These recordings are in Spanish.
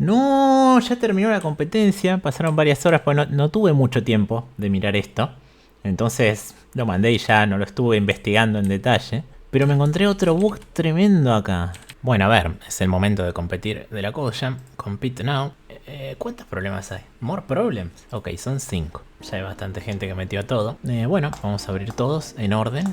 No, ya terminó la competencia. Pasaron varias horas, pues no tuve mucho tiempo de mirar esto. Entonces lo mandé y ya no lo estuve investigando en detalle. Pero me encontré otro bug tremendo acá. Bueno, a ver, es el momento de competir de la Code Jam. Compete now. ¿Cuántos problemas hay? ¿More problems? Ok, son 5. Ya hay bastante gente que metió todo. Bueno, vamos a abrir todos en orden.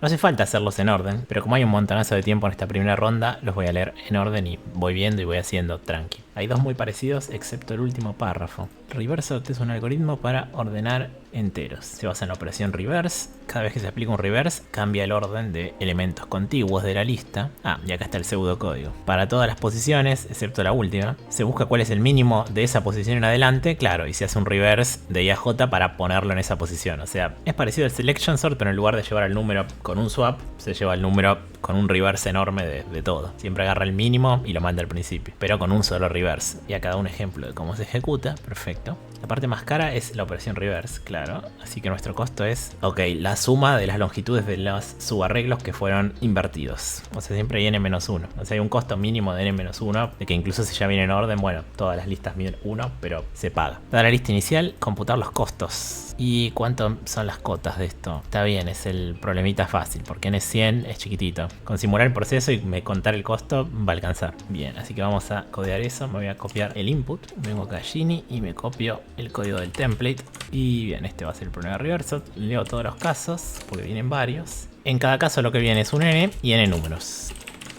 No hace falta hacerlos en orden, pero como hay un montonazo de tiempo en esta primera ronda, los voy a leer en orden y voy viendo y voy haciendo tranqui. Hay dos muy parecidos, excepto el último párrafo. Reverse es un algoritmo para ordenar enteros. Se basa en la operación reverse. Cada vez que se aplica un reverse, cambia el orden de elementos contiguos de la lista. Ah, y acá está el pseudocódigo. Para todas las posiciones, excepto la última, se busca cuál es el mínimo de esa posición en adelante, claro, y se hace un reverse de I a J para ponerlo en esa posición. O sea, es parecido al selection sort, pero en lugar de llevar el número con un swap, se lleva el número con un reverse enorme de todo. Siempre agarra el mínimo y lo manda al principio, pero con un solo reverse. Y acá da un ejemplo de cómo se ejecuta. Perfecto. La parte más cara es la operación reverse, claro. Así que nuestro costo es, ok, la suma de las longitudes de los subarreglos que fueron invertidos. O sea, siempre hay n-1. O sea, hay un costo mínimo de n-1, de que incluso si ya viene en orden, bueno, todas las listas miden 1, pero se paga. Dar la lista inicial, computar los costos. ¿Y cuánto son las cotas de esto? Está bien, es el problemita fácil, porque n100 es chiquitito. Con simular el proceso y contar el costo va a alcanzar. Bien, así que vamos a codear eso. Me voy a copiar el input. Vengo acá a Gini y me copio el código del template. Y bien, este va a ser el problema de reverse. Leo todos los casos, porque vienen varios. En cada caso lo que viene es un n y n números.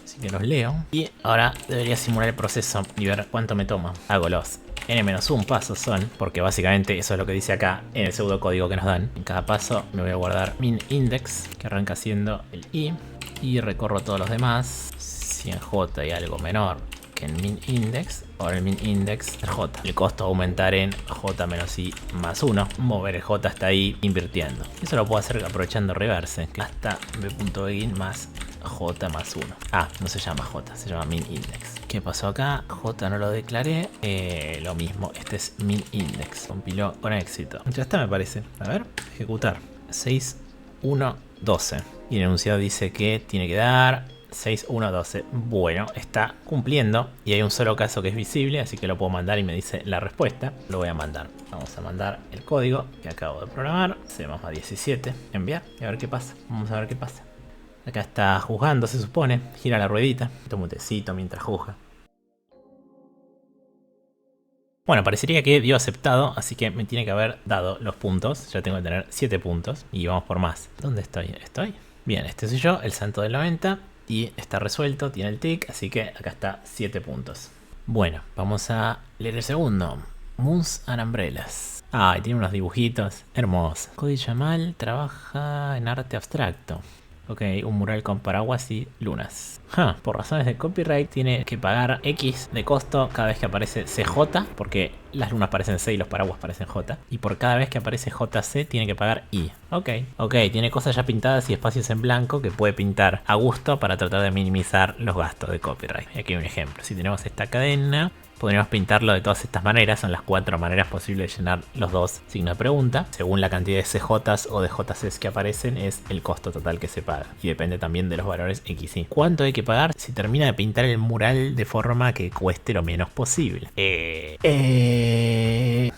Así que los leo. Y ahora debería simular el proceso y ver cuánto me toma. Hago los n-1 pasos son, porque básicamente eso es lo que dice acá en el pseudocódigo que nos dan. En cada paso me voy a guardar min index, que arranca siendo el i, y recorro todos los demás. Si en j hay algo menor que en min index, ahora el min index el j. El costo va a aumentar en j menos i más 1. Mover el j hasta ahí invirtiendo. Eso lo puedo hacer aprovechando reverse, hasta b.begin más j más 1. Ah, no se llama j, se llama min index. ¿Qué pasó acá? J no lo declaré. Lo mismo, este es min index. Compiló con éxito. Ya está, me parece. A ver, ejecutar. 6, 1, 12. Y el enunciado dice que tiene que dar 6, 1, 12. Bueno, está cumpliendo. Y hay un solo caso que es visible, así que lo puedo mandar y me dice la respuesta. Lo voy a mandar. Vamos a mandar el código que acabo de programar. C más 17. Enviar. Y a ver qué pasa. Vamos a ver qué pasa. Acá está juzgando, se supone. Gira la ruedita. Toma un tecito mientras juzga. Bueno, parecería que dio aceptado, así que me tiene que haber dado los puntos. Ya tengo que tener 7 puntos y vamos por más. ¿Dónde estoy? ¿Estoy? Bien, este soy yo, el santo del 90. Y está resuelto, tiene el tick, así que acá está 7 puntos. Bueno, vamos a leer el segundo. Moons and Umbrellas. Ah, y tiene unos dibujitos hermosos. Cody Jamal trabaja en arte abstracto. Ok, un mural con paraguas y lunas. Por razones de copyright tiene que pagar X de costo cada vez que aparece CJ, porque las lunas parecen C y los paraguas parecen J. Y por cada vez que aparece JC tiene que pagar I. Ok, tiene cosas ya pintadas y espacios en blanco que puede pintar a gusto para tratar de minimizar los gastos de copyright. Y aquí hay un ejemplo. Si tenemos esta cadena, podríamos pintarlo de todas estas maneras. Son las 4 maneras posibles de llenar los dos signos de pregunta. Según la cantidad de CJs o de JCs que aparecen, es el costo total que se paga. Y depende también de los valores X y. ¿Cuánto hay que pagar si termina de pintar el mural de forma que cueste lo menos posible?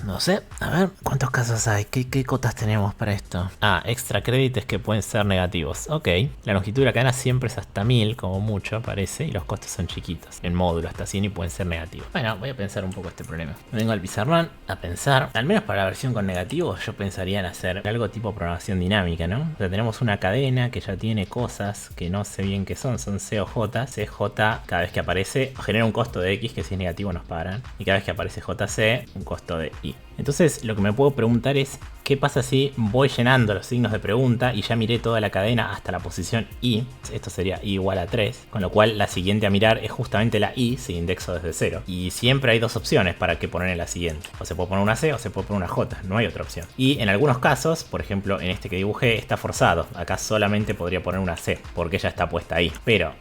No sé. A ver, ¿cuántos casos hay? ¿Qué cotas tenemos para esto? Ah, extra créditos que pueden ser negativos. Ok. La longitud de la cadena siempre es hasta 1000, como mucho, parece. Y los costos son chiquitos. En módulo hasta 100 y pueden ser negativos. Bueno, voy a pensar un poco este problema. Vengo al pizarrón a pensar. Al menos para la versión con negativos, yo pensaría en hacer algo tipo programación dinámica, ¿no? O sea, tenemos una cadena que ya tiene cosas que no sé bien qué son. Son C o J. CJ, cada vez que aparece, genera un costo de X que si es negativo nos paran. Y cada vez que aparece JC, un costo de Y. Entonces, lo que me puedo preguntar es, ¿qué pasa si voy llenando los signos de pregunta y ya miré toda la cadena hasta la posición I? Esto sería I igual a 3, con lo cual la siguiente a mirar es justamente la I si indexo desde 0. Y siempre hay dos opciones para que poner en la siguiente. O se puede poner una C o se puede poner una J, no hay otra opción. Y en algunos casos, por ejemplo en este que dibujé, está forzado. Acá solamente podría poner una C, porque ya está puesta ahí. Pero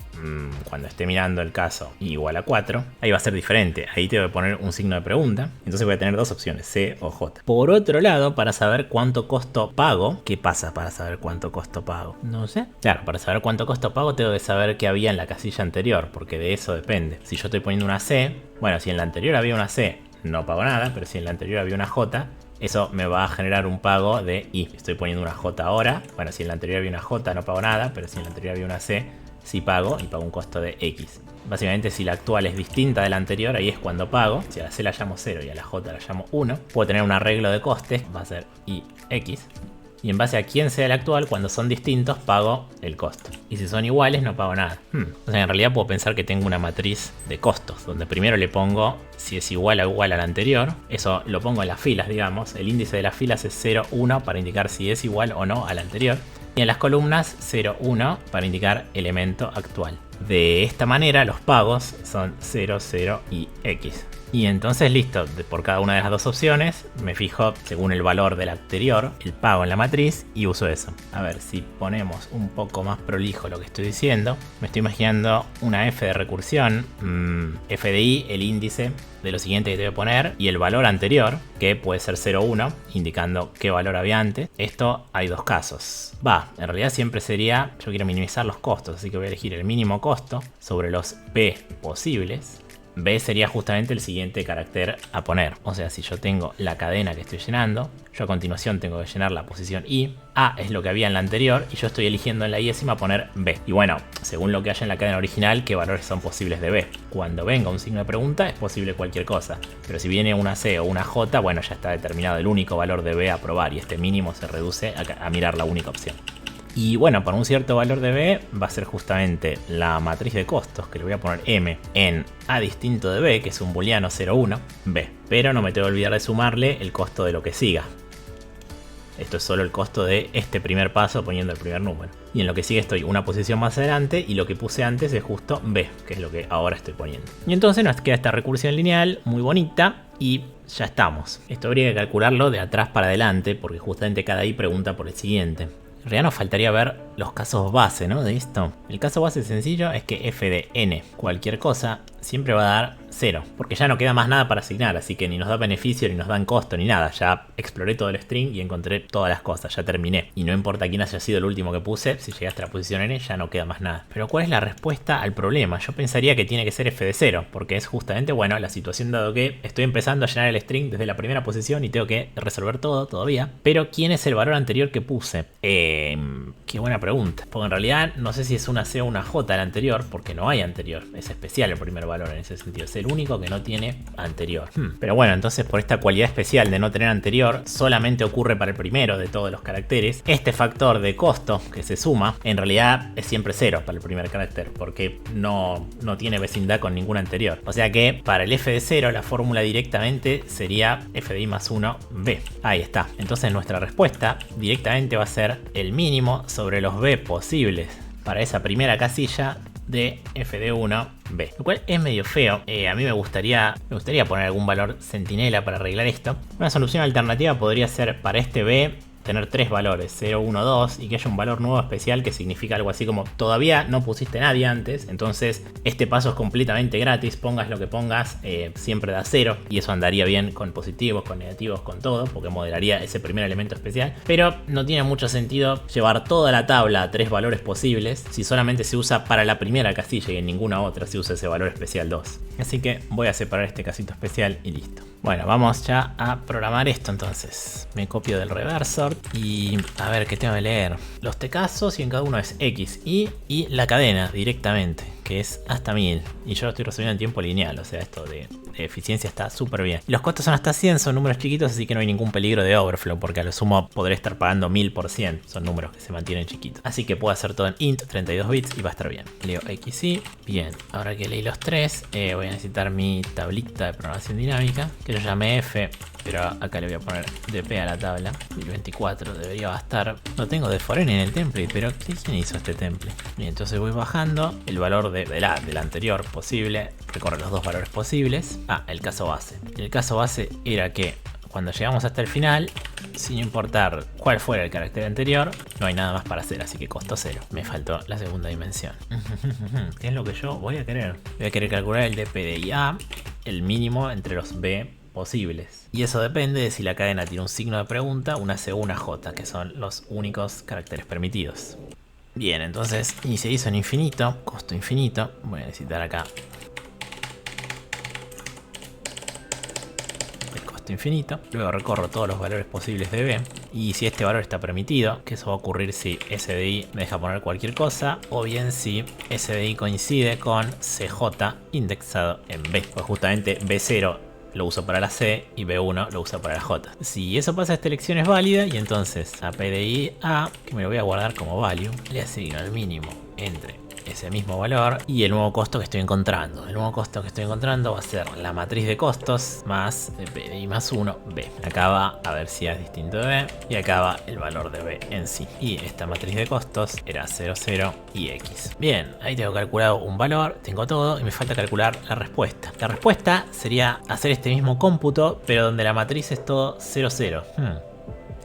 cuando esté mirando el caso I igual a 4, ahí va a ser diferente. Ahí tengo que poner un signo de pregunta. Entonces voy a tener dos opciones, C o J. Por otro lado, para saber saber cuánto costo pago. ¿Qué pasa para saber cuánto costo pago? No sé. Claro, para saber cuánto costo pago tengo que saber qué había en la casilla anterior, porque de eso depende. Si yo estoy poniendo una C, bueno, si en la anterior había una C, no pago nada, pero si en la anterior había una J, eso me va a generar un pago de I. Estoy poniendo una J ahora, bueno, si en la anterior había una J no pago nada, pero si en la anterior había una C, sí pago, y pago un costo de X. Básicamente, si la actual es distinta de la anterior, ahí es cuando pago. Si a la C la llamo 0 y a la J la llamo 1, puedo tener un arreglo de costes, va a ser IX. Y en base a quién sea el actual, cuando son distintos, pago el costo. Y si son iguales, no pago nada. O sea, en realidad puedo pensar que tengo una matriz de costos, donde primero le pongo si es igual o igual al anterior. Eso lo pongo en las filas, digamos. El índice de las filas es 0, 1 para indicar si es igual o no al anterior. Y en las columnas 0, 1 para indicar elemento actual. De esta manera los pagos son 0, 0 y X. Y entonces listo, por cada una de las dos opciones me fijo según el valor del anterior, el pago en la matriz, y uso eso. A ver, si ponemos un poco más prolijo lo que estoy diciendo, me estoy imaginando una f de recursión, f de i, el índice de lo siguiente que te voy a poner, y el valor anterior, que puede ser 0, 1, indicando qué valor había antes. Esto hay dos casos. En realidad siempre sería, yo quiero minimizar los costos, así que voy a elegir el mínimo costo sobre los p posibles. B sería justamente el siguiente carácter a poner. O sea, si yo tengo la cadena que estoy llenando, yo a continuación tengo que llenar la posición I. A es lo que había en la anterior y yo estoy eligiendo en la iésima poner B. Y bueno, según lo que haya en la cadena original, qué valores son posibles de B. Cuando venga un signo de pregunta, es posible cualquier cosa. Pero si viene una C o una J, bueno, ya está determinado el único valor de B a probar y este mínimo se reduce a mirar la única opción. Y bueno, para un cierto valor de B va a ser justamente la matriz de costos, que le voy a poner M en A distinto de B, que es un booleano 0, 1, B. Pero no me tengo que olvidar de sumarle el costo de lo que siga. Esto es solo el costo de este primer paso poniendo el primer número. Y en lo que sigue estoy una posición más adelante y lo que puse antes es justo B, que es lo que ahora estoy poniendo. Y entonces nos queda esta recursión lineal muy bonita y ya estamos. Esto habría que calcularlo de atrás para adelante porque justamente cada i pregunta por el siguiente. En realidad nos faltaría ver los casos base, ¿no? De esto. El caso base sencillo es que f de n, cualquier cosa, siempre va a dar 0. Porque ya no queda más nada para asignar, así que ni nos da beneficio, ni nos dan costo, ni nada. Ya exploré todo el string y encontré todas las cosas, ya terminé. Y no importa quién haya sido el último que puse, si llegaste a la posición n ya no queda más nada. Pero ¿cuál es la respuesta al problema? Yo pensaría que tiene que ser f de 0, porque es justamente, bueno, la situación dado que estoy empezando a llenar el string desde la primera posición y tengo que resolver todo todavía. Pero ¿quién es el valor anterior que puse? Qué buena pregunta. Porque en realidad no sé si es una C o una J el anterior, porque no hay anterior. Es especial el primer valor en ese sentido. Es el único que no tiene anterior. Pero bueno, entonces por esta cualidad especial de no tener anterior, solamente ocurre para el primero de todos los caracteres. Este factor de costo que se suma, en realidad es siempre 0 para el primer carácter, porque no tiene vecindad con ningún anterior. O sea que para el f de 0 la fórmula directamente sería f de i más 1 b. Ahí está. Entonces nuestra respuesta directamente va a ser el mínimo sobre los b posibles para esa primera casilla de f de 1 b, lo cual es medio feo. A mí me gustaría poner algún valor centinela para arreglar esto. Una solución alternativa podría ser para este b tener tres valores, 0, 1, 2, y que haya un valor nuevo especial que significa algo así como todavía no pusiste nadie antes, entonces este paso es completamente gratis, pongas lo que pongas, siempre da 0, y eso andaría bien con positivos, con negativos, con todo, porque modelaría ese primer elemento especial. Pero no tiene mucho sentido llevar toda la tabla a tres valores posibles si solamente se usa para la primera casilla y en ninguna otra se usa ese valor especial 2. Así que voy a separar este casito especial y listo. Bueno, vamos ya a programar esto entonces. Me copio del reversor y a ver qué tengo que leer. Los tcasos y en cada uno es x, y la cadena directamente, que es hasta 1000. Y yo lo estoy resolviendo en tiempo lineal, o sea, esto de eficiencia está súper bien. Y los costos son hasta 100, son números chiquitos, así que no hay ningún peligro de overflow, porque a lo sumo podré estar pagando 1000%. Son números que se mantienen chiquitos. Así que puedo hacer todo en int, 32 bits, y va a estar bien. Leo xy. Bien, ahora que leí los tres, voy a necesitar mi tablita de programación dinámica, que yo llamé f, pero acá le voy a poner dp a la tabla. 1024 debería bastar. No tengo de foreign en el template, pero ¿quién hizo este template? Bien, entonces voy bajando el valor del anterior posible, recorre los dos valores posibles. El caso base. El caso base era que cuando llegamos hasta el final, sin importar cuál fuera el carácter anterior, no hay nada más para hacer, así que costó 0. Me faltó la segunda dimensión. ¿Qué es lo que yo voy a querer? Voy a querer calcular el dp de IA, el mínimo entre los b posibles. Y eso depende de si la cadena tiene un signo de pregunta, una C o una J, que son los únicos caracteres permitidos. Bien, entonces inicializo en infinito, costo infinito. Voy a necesitar acá el costo infinito. Luego recorro todos los valores posibles de B. Y si este valor está permitido, que eso va a ocurrir si SDI me deja poner cualquier cosa, o bien si SDI coincide con CJ indexado en B. Pues justamente B0 lo uso para la C y B1 lo uso para la J. Si eso pasa, esta elección es válida y entonces a PDI A, que me lo voy a guardar como value, le asigno el mínimo entre ese mismo valor y el nuevo costo que estoy encontrando. El nuevo costo que estoy encontrando va a ser la matriz de costos más PDI más 1, B. Acá va a ver si es distinto de B y acá va el valor de B en sí. Y esta matriz de costos era 0, 0 y X. Bien, ahí tengo calculado un valor, tengo todo y me falta calcular la respuesta. La respuesta sería hacer este mismo cómputo, pero donde la matriz es todo 0, 0.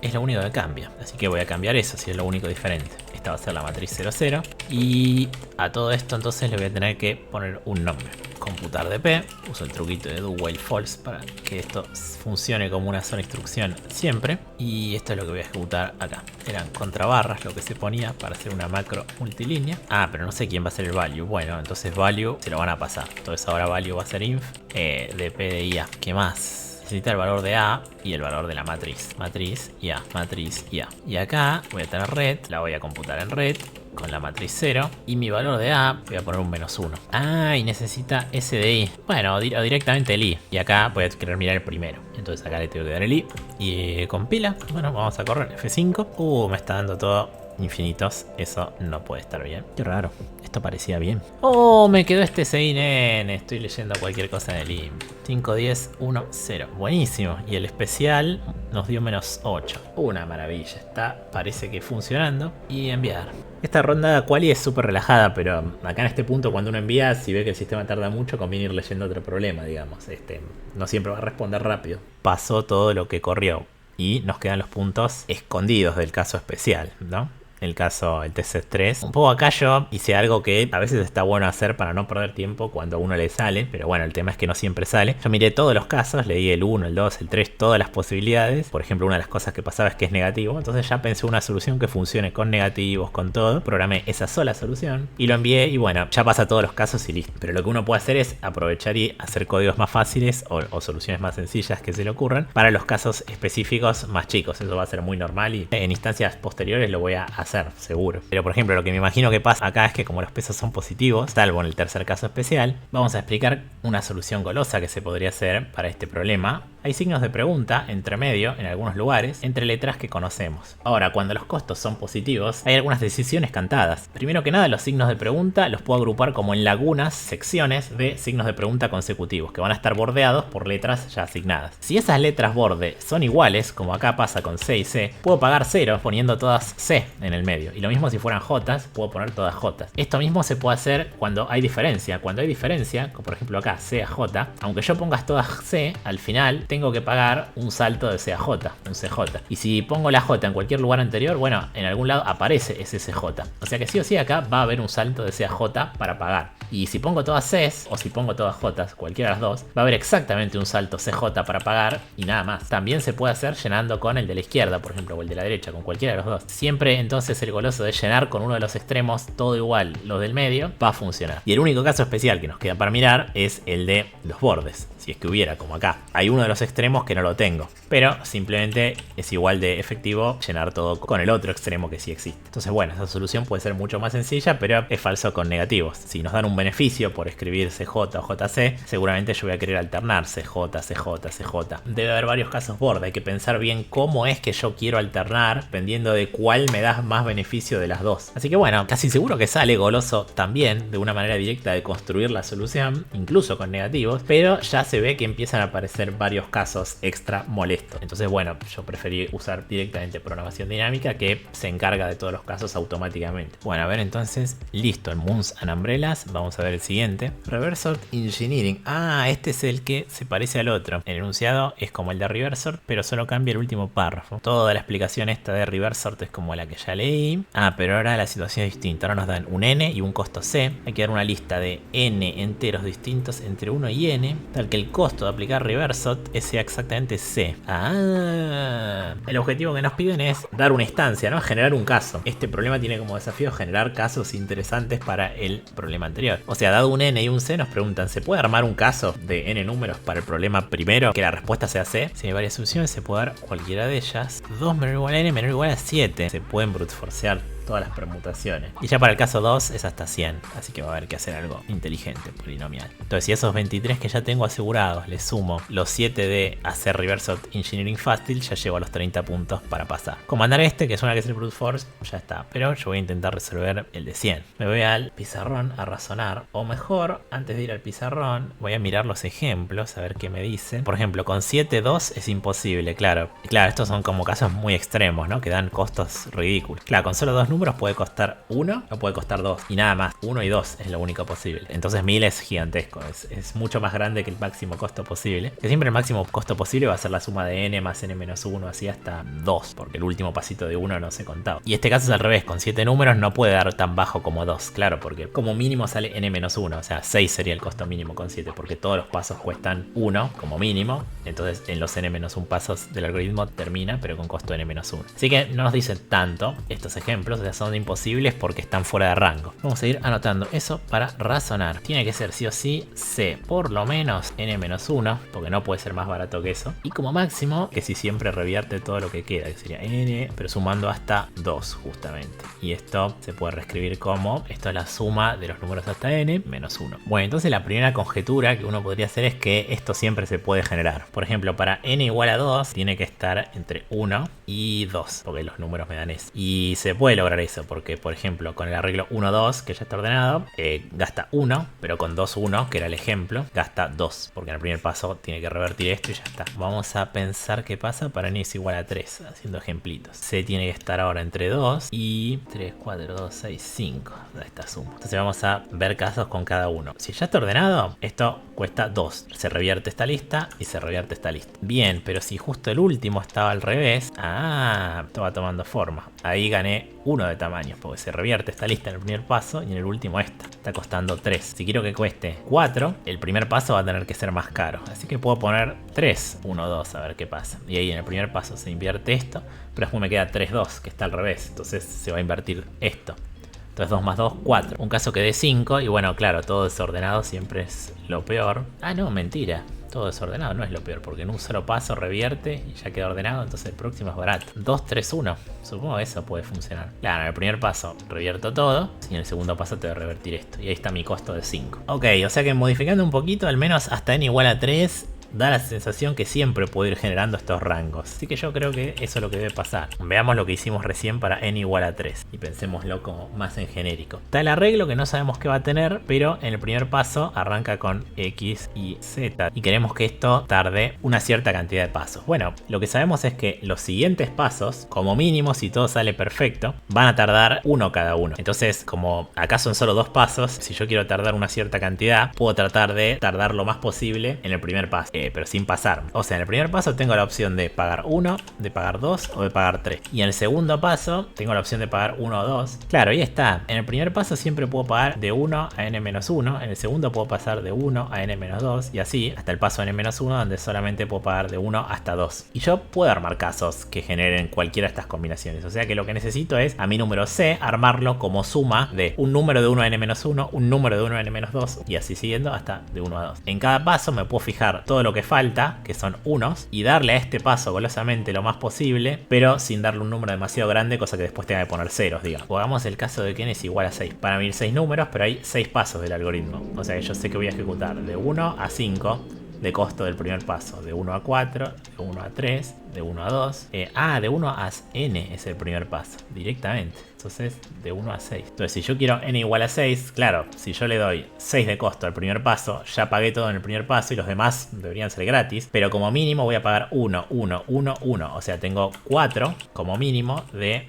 Es lo único que cambia, así que voy a cambiar eso si es lo único diferente. Esta va a ser la matriz 0, 0 y a todo esto entonces le voy a tener que poner un nombre. Computar de P, uso el truquito de do while false para que esto funcione como una sola instrucción siempre. Y esto es lo que voy a ejecutar acá. Eran contrabarras lo que se ponía para hacer una macro multilínea. Ah, pero no sé quién va a ser el value. Bueno, entonces value se lo van a pasar. Entonces ahora value va a ser inf de P de IA. ¿Qué más? Necesita el valor de A y el valor de la matriz. Matriz y A, matriz y A. Y acá voy a tener red, la voy a computar en red con la matriz 0. Y mi valor de A voy a poner un -1. Ah, y necesita SDI. Bueno, o directamente el I. Y acá voy a querer mirar el primero. Entonces acá le tengo que dar el I. Y compila. Bueno, vamos a correr F5. Me está dando todo infinitos. Eso no puede estar bien. Qué raro. Esto parecía bien. Me quedó este CINN. Estoy leyendo cualquier cosa en el IM. 5, 10, 1, 0. Buenísimo. Y el especial nos dio -8. Una maravilla. Está, parece que funcionando. Y enviar. Esta ronda quali es súper relajada, pero acá en este punto cuando uno envía, si ve que el sistema tarda mucho, conviene ir leyendo otro problema, digamos. No siempre va a responder rápido. Pasó todo lo que corrió. Y nos quedan los puntos escondidos del caso especial, ¿no? El caso, el TC3. Un poco acá yo hice algo que a veces está bueno hacer para no perder tiempo cuando a uno le sale, pero bueno, el tema es que no siempre sale. Yo miré todos los casos, leí el 1, el 2, el 3, todas las posibilidades. Por ejemplo, una de las cosas que pasaba es que es negativo, entonces ya pensé una solución que funcione con negativos, con todo. Programé esa sola solución y lo envié y bueno, ya pasa todos los casos y listo. Pero lo que uno puede hacer es aprovechar y hacer códigos más fáciles o soluciones más sencillas que se le ocurran para los casos específicos más chicos. Eso va a ser muy normal y en instancias posteriores lo voy a hacer, seguro. Pero por ejemplo, lo que me imagino que pasa acá es que como los pesos son positivos, salvo en el tercer caso especial, vamos a explicar una solución golosa que se podría hacer para este problema. Hay signos de pregunta entre medio en algunos lugares entre letras que conocemos. Ahora, cuando los costos son positivos, hay algunas decisiones cantadas. Primero que nada, los signos de pregunta los puedo agrupar como en lagunas, secciones de signos de pregunta consecutivos, que van a estar bordeados por letras ya asignadas. Si esas letras borde son iguales, como acá pasa con C y C, puedo pagar 0 poniendo todas C en el medio. Y lo mismo si fueran J, puedo poner todas J. Esto mismo se puede hacer cuando hay diferencia. Cuando hay diferencia, como por ejemplo acá C a J, aunque yo pongas todas C, al final tengo que pagar un salto de C a J, un CJ. Y si pongo la J en cualquier lugar anterior, bueno, en algún lado aparece ese CJ. O sea que sí o sí acá va a haber un salto de C a J para pagar. Y si pongo todas Cs o si pongo todas Js, cualquiera de las dos, va a haber exactamente un salto CJ para pagar y nada más. También se puede hacer llenando con el de la izquierda, por ejemplo, o el de la derecha, con cualquiera de los dos. Siempre entonces el goloso de llenar con uno de los extremos todo igual los del medio va a funcionar. Y el único caso especial que nos queda para mirar es el de los bordes. Si es que hubiera, como acá. Hay uno de los extremos que no lo tengo, pero simplemente es igual de efectivo llenar todo con el otro extremo que sí existe. Entonces bueno, esa solución puede ser mucho más sencilla, pero es falso con negativos. Si nos dan un beneficio por escribir CJ o JC, seguramente yo voy a querer alternar CJ, CJ, CJ. Debe haber varios casos borde, hay que pensar bien cómo es que yo quiero alternar, dependiendo de cuál me da más beneficio de las dos. Así que bueno, casi seguro que sale goloso también de una manera directa de construir la solución, incluso con negativos, pero ya se ve que empiezan a aparecer varios casos extra molestos. Entonces bueno, yo preferí usar directamente programación dinámica que se encarga de todos los casos automáticamente. Bueno, a ver entonces, listo, en Moons and Umbrellas, vamos a ver el siguiente. Reverse Sort Engineering. Ah, este es el que se parece al otro. El enunciado es como el de Reverse Sort, pero solo cambia el último párrafo. Toda la explicación esta de Reverse Sort es como la que ya leí. Ah, pero ahora la situación es distinta. Ahora nos dan un n y un costo c. Hay que dar una lista de n enteros distintos entre 1 y n, tal que el costo de aplicar reversot sea exactamente C. El objetivo que nos piden es dar una instancia, ¿no? Generar un caso. Este problema tiene como desafío generar casos interesantes para el problema anterior. O sea, dado un n y un c, nos preguntan, ¿se puede armar un caso de n números para el problema primero que la respuesta sea c? Si hay varias opciones, se puede dar cualquiera de ellas. 2 menor o igual a n menor o igual a 7. Se pueden brute forcear todas las permutaciones. Y ya para el caso 2 es hasta 100, así que va a haber que hacer algo inteligente, polinomial. Entonces, si esos 23 que ya tengo asegurados le sumo los 7 de hacer reversot engineering fácil, ya llego a los 30 puntos para pasar. Comandar este, que es una que es el brute force, ya está. Pero yo voy a intentar resolver el de 100. Me voy al pizarrón a razonar, o mejor, antes de ir al pizarrón, voy a mirar los ejemplos, a ver qué me dicen. Por ejemplo, con 7, 2 es imposible, claro. Claro, estos son como casos muy extremos, ¿no? Que dan costos ridículos. Claro, con solo 2 números puede costar 1 o puede costar 2 y nada más. 1 y 2 es lo único posible. Entonces 1000 es gigantesco, es mucho más grande que el máximo costo posible. Que siempre el máximo costo posible va a ser la suma de n más n menos 1, así hasta 2, porque el último pasito de 1 no se contaba. Y este caso es al revés, con 7 números no puede dar tan bajo como 2, claro, porque como mínimo sale n menos 1, o sea 6 sería el costo mínimo con 7, porque todos los pasos cuestan 1 como mínimo. Entonces en los n menos 1 pasos del algoritmo termina, pero con costo n menos 1. Así que no nos dicen tanto estos ejemplos, o sea, son imposibles porque están fuera de rango. Vamos a ir anotando eso para razonar. Tiene que ser sí o sí C, por lo menos n-1, porque no puede ser más barato que eso. Y como máximo, que si siempre revierte todo lo que queda, que sería n, pero sumando hasta 2 justamente. Y esto se puede reescribir como, esto es la suma de los números hasta n menos 1. Bueno, entonces la primera conjetura que uno podría hacer es que esto siempre se puede generar. Por ejemplo, para n igual a 2, tiene que estar entre 1 y 2, porque los números me dan eso. Y se puede lograr eso, porque por ejemplo con el arreglo 1-2 que ya está ordenado, gasta 1, pero con 2-1 que era el ejemplo, gasta 2, porque en el primer paso tiene que revertir esto y ya está. Vamos a pensar qué pasa para n es igual a 3, haciendo ejemplitos. C tiene que estar ahora entre 2 y 3, 4, 2, 6, 5, da esta suma. Entonces vamos a ver casos con cada uno. Si ya está ordenado, esto cuesta 2, se revierte esta lista y se revierte esta lista. Bien, pero si justo el último estaba al revés, esto va tomando forma. Ahí gané 1 de tamaño, porque se revierte esta lista en el primer paso y en el último esta. Está costando 3. Si quiero que cueste 4, el primer paso va a tener que ser más caro. Así que puedo poner 3, 1, 2, a ver qué pasa. Y ahí en el primer paso se invierte esto, pero después me queda 3, 2, que está al revés. Entonces se va a invertir esto. Entonces 2 más 2, 4. Un caso que dé 5 y bueno, claro, todo desordenado siempre es lo peor. Ah, no, mentira. Todo desordenado no es lo peor, porque en un solo paso revierte y ya queda ordenado, entonces el próximo es barato. 2, 3, 1. Supongo que eso puede funcionar. Claro, en el primer paso revierto todo y en el segundo paso te voy a revertir esto. Y ahí está mi costo de 5. Ok, o sea que modificando un poquito, al menos hasta n igual a 3... da la sensación que siempre puedo ir generando estos rangos. Así que yo creo que eso es lo que debe pasar. Veamos lo que hicimos recién para n igual a 3. Y pensémoslo como más en genérico. Está el arreglo que no sabemos qué va a tener, pero en el primer paso arranca con x y z. Y queremos que esto tarde una cierta cantidad de pasos. Bueno, lo que sabemos es que los siguientes pasos, como mínimo, si todo sale perfecto, van a tardar uno cada uno. Entonces, como acá son solo 2 pasos, si yo quiero tardar una cierta cantidad, puedo tratar de tardar lo más posible en el primer paso. Pero sin pasarme. O sea, en el primer paso tengo la opción de pagar 1, de pagar 2 o de pagar 3. Y en el segundo paso tengo la opción de pagar 1 o 2. Claro, ahí está. En el primer paso siempre puedo pagar de 1 a n-1. En el segundo puedo pasar de 1 a n-2. Y así hasta el paso n-1 donde solamente puedo pagar de 1 hasta 2. Y yo puedo armar casos que generen cualquiera de estas combinaciones. O sea que lo que necesito es a mi número C armarlo como suma de un número de 1 a n-1, un número de 1 a n-2 y así siguiendo hasta de 1 a 2. En cada paso me puedo fijar todo lo que falta, que son unos, y darle a este paso golosamente lo más posible, pero sin darle un número demasiado grande, cosa que después tenga que poner ceros, digamos. Hagamos el caso de que n es igual a 6. Para mí 6 números, pero hay 6 pasos del algoritmo. O sea que yo sé que voy a ejecutar de 1 a 5 de costo del primer paso, de 1 a 4, de 1 a 3, de 1 a 2. De 1 a n es el primer paso, directamente. Entonces, de 1 a 6. Entonces, si yo quiero n igual a 6, claro, si yo le doy 6 de costo al primer paso, ya pagué todo en el primer paso y los demás deberían ser gratis. Pero como mínimo voy a pagar 1, 1, 1, 1. O sea, tengo 4 como mínimo de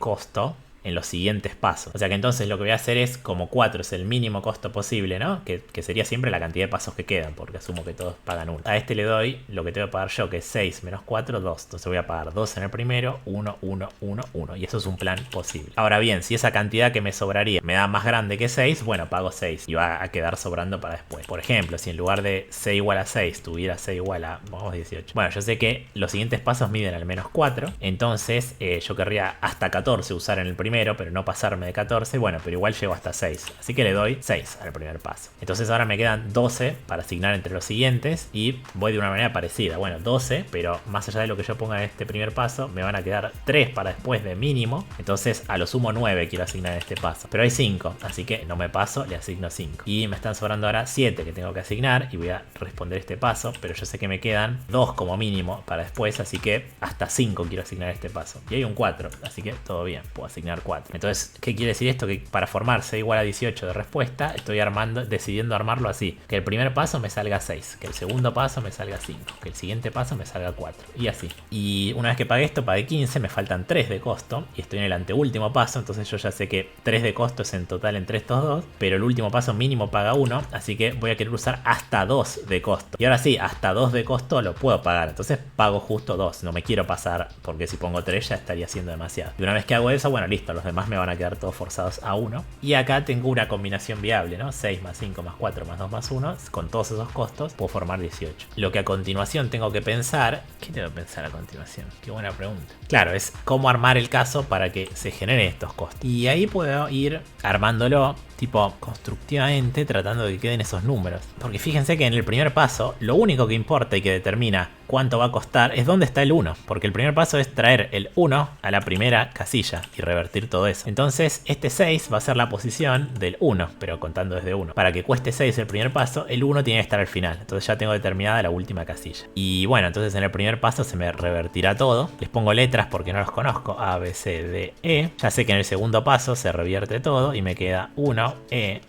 costo en los siguientes pasos. O sea que entonces lo que voy a hacer es, como 4 es el mínimo costo posible, ¿no? Que sería siempre la cantidad de pasos que quedan, porque asumo que todos pagan 1. A este le doy lo que tengo que pagar yo, que es 6 menos 4, 2. Entonces voy a pagar 2 en el primero, 1, 1, 1, 1. Y eso es un plan posible. Ahora bien, si esa cantidad que me sobraría me da más grande que 6, bueno, pago 6 y va a quedar sobrando para después. Por ejemplo, si en lugar de C igual a 6 tuviera C igual a, vamos, 18. Bueno, yo sé que los siguientes pasos miden al menos 4, entonces yo querría hasta 14 usar en el primero, pero no pasarme de 14. Bueno, pero igual llego hasta 6, así que le doy 6 al primer paso. Entonces ahora me quedan 12 para asignar entre los siguientes y voy de una manera parecida. Bueno, 12, pero más allá de lo que yo ponga en este primer paso, me van a quedar 3 para después de mínimo. Entonces a lo sumo 9 quiero asignar en este paso, pero hay 5, así que no me paso, le asigno 5. Y me están sobrando ahora 7 que tengo que asignar y voy a responder este paso, pero yo sé que me quedan 2 como mínimo para después, así que hasta 5 quiero asignar este paso. Y hay un 4, así que todo bien, puedo asignar 4. Entonces, ¿qué quiere decir esto? Que para formar C igual a 18 de respuesta, estoy decidiendo armarlo así. Que el primer paso me salga 6, que el segundo paso me salga 5, que el siguiente paso me salga 4, y así. Y una vez que pagué esto, pagué 15, me faltan 3 de costo, y estoy en el anteúltimo paso, entonces yo ya sé que 3 de costo es en total entre estos dos, pero el último paso mínimo paga 1, así que voy a querer usar hasta 2 de costo. Y ahora sí, hasta 2 de costo lo puedo pagar, entonces pago justo 2, no me quiero pasar, porque si pongo 3 ya estaría siendo demasiado. Y una vez que hago eso, bueno, listo, los demás me van a quedar todos forzados a 1. Y acá tengo una combinación viable, ¿no? 6 más 5 más 4 más 2 más 1, con todos esos costos puedo formar 18. Lo que a continuación tengo que pensar, ¿qué tengo que pensar a continuación? Qué buena pregunta. Claro, es cómo armar el caso para que se generen estos costos. Y ahí puedo ir armándolo tipo constructivamente, tratando de que queden esos números. Porque fíjense que en el primer paso, lo único que importa y que determina cuánto va a costar es dónde está el 1. Porque el primer paso es traer el 1 a la primera casilla y revertir todo eso. Entonces este 6 va a ser la posición del 1, pero contando desde 1. Para que cueste 6 el primer paso, el 1 tiene que estar al final. Entonces ya tengo determinada la última casilla. Y bueno, entonces en el primer paso se me revertirá todo. Les pongo letras porque no los conozco. A, B, C, D, E. Ya sé que en el segundo paso se revierte todo y me queda 1, E.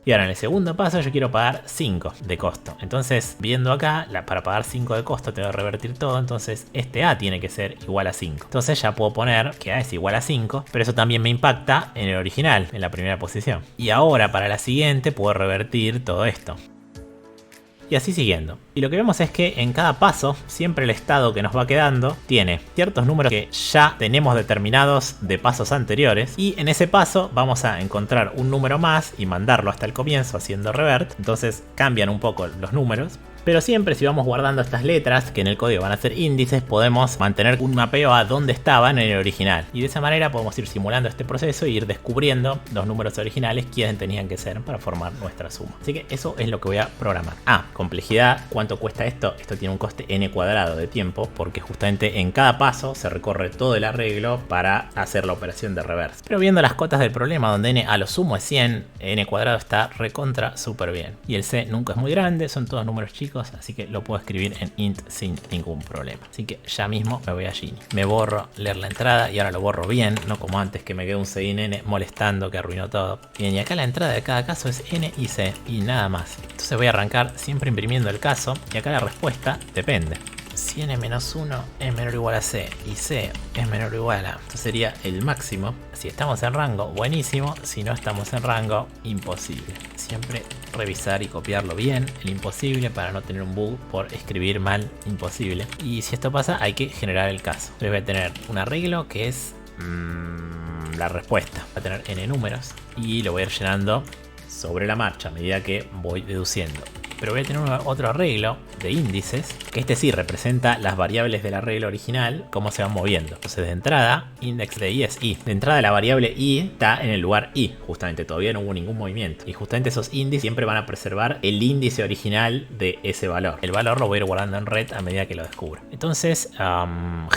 Y ahora en el segundo paso yo quiero pagar 5 de costo. Entonces, viendo acá, para pagar 5 de costo tengo que revertir todo. Entonces este A tiene que ser igual a 5. Entonces ya puedo poner que A es igual a 5. Pero eso también me impacta en el original, en la primera posición. Y ahora para la siguiente puedo revertir todo esto. Y así siguiendo. Y lo que vemos es que en cada paso, siempre el estado que nos va quedando tiene ciertos números que ya tenemos determinados de pasos anteriores. Y en ese paso vamos a encontrar un número más y mandarlo hasta el comienzo haciendo revert. Entonces cambian un poco los números. Pero siempre si vamos guardando estas letras, que en el código van a ser índices, podemos mantener un mapeo a dónde estaban en el original. Y de esa manera podemos ir simulando este proceso e ir descubriendo los números originales, quiénes tenían que ser para formar nuestra suma. Así que eso es lo que voy a programar. Complejidad, ¿cuánto cuesta esto? Esto tiene un coste n cuadrado de tiempo, porque justamente en cada paso se recorre todo el arreglo para hacer la operación de reverse. Pero viendo las cotas del problema, donde n a lo sumo es 100, n cuadrado está recontra súper bien. Y el c nunca es muy grande, son todos números chicos, así que lo puedo escribir en int sin ningún problema. Así que ya mismo me voy a Gini. Me borro leer la entrada y ahora lo borro bien, no como antes que me quedó un c y n molestando que arruinó todo. Bien, y acá la entrada de cada caso es n y c y nada más. Entonces voy a arrancar siempre imprimiendo el caso y acá la respuesta depende. Si n-1 es menor o igual a c y c es menor o igual a, esto sería el máximo. Si estamos en rango, buenísimo. Si no estamos en rango, imposible. Siempre revisar y copiarlo bien, el imposible, para no tener un bug por escribir mal imposible. Y si esto pasa, hay que generar el caso. Entonces voy a tener un arreglo que es la respuesta. Va a tener n números y lo voy a ir llenando sobre la marcha a medida que voy deduciendo. Pero voy a tener otro arreglo de índices, que este sí representa las variables del arreglo original, cómo se van moviendo. Entonces de entrada, index de i es i. De entrada la variable i está en el lugar i, justamente todavía no hubo ningún movimiento. Y justamente esos índices siempre van a preservar el índice original de ese valor. El valor lo voy a ir guardando en red a medida que lo descubro. Entonces,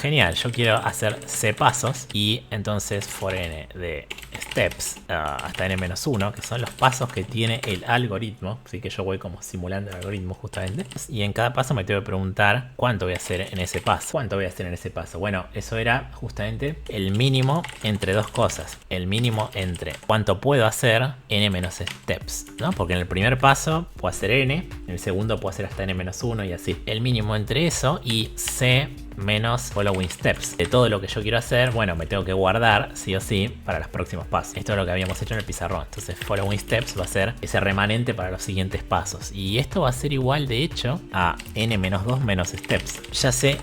genial, yo quiero hacer c pasos y entonces for n de steps hasta n-1, que son los pasos que tiene el algoritmo. Así que yo voy como simulando el algoritmo justamente. Y en cada paso me tengo que preguntar cuánto voy a hacer en ese paso. ¿Cuánto voy a hacer en ese paso? Bueno, eso era justamente el mínimo entre dos cosas. El mínimo entre cuánto puedo hacer n-steps, ¿no? Porque en el primer paso puedo hacer n, en el segundo puedo hacer hasta n-1 y así. El mínimo entre eso y c menos following steps. De todo lo que yo quiero hacer, bueno, me tengo que guardar sí o sí para los próximos pasos. Esto es lo que habíamos hecho en el pizarrón. Entonces following steps va a ser ese remanente para los siguientes pasos. Y esto va a ser igual de hecho a n-2 menos steps. Ya sé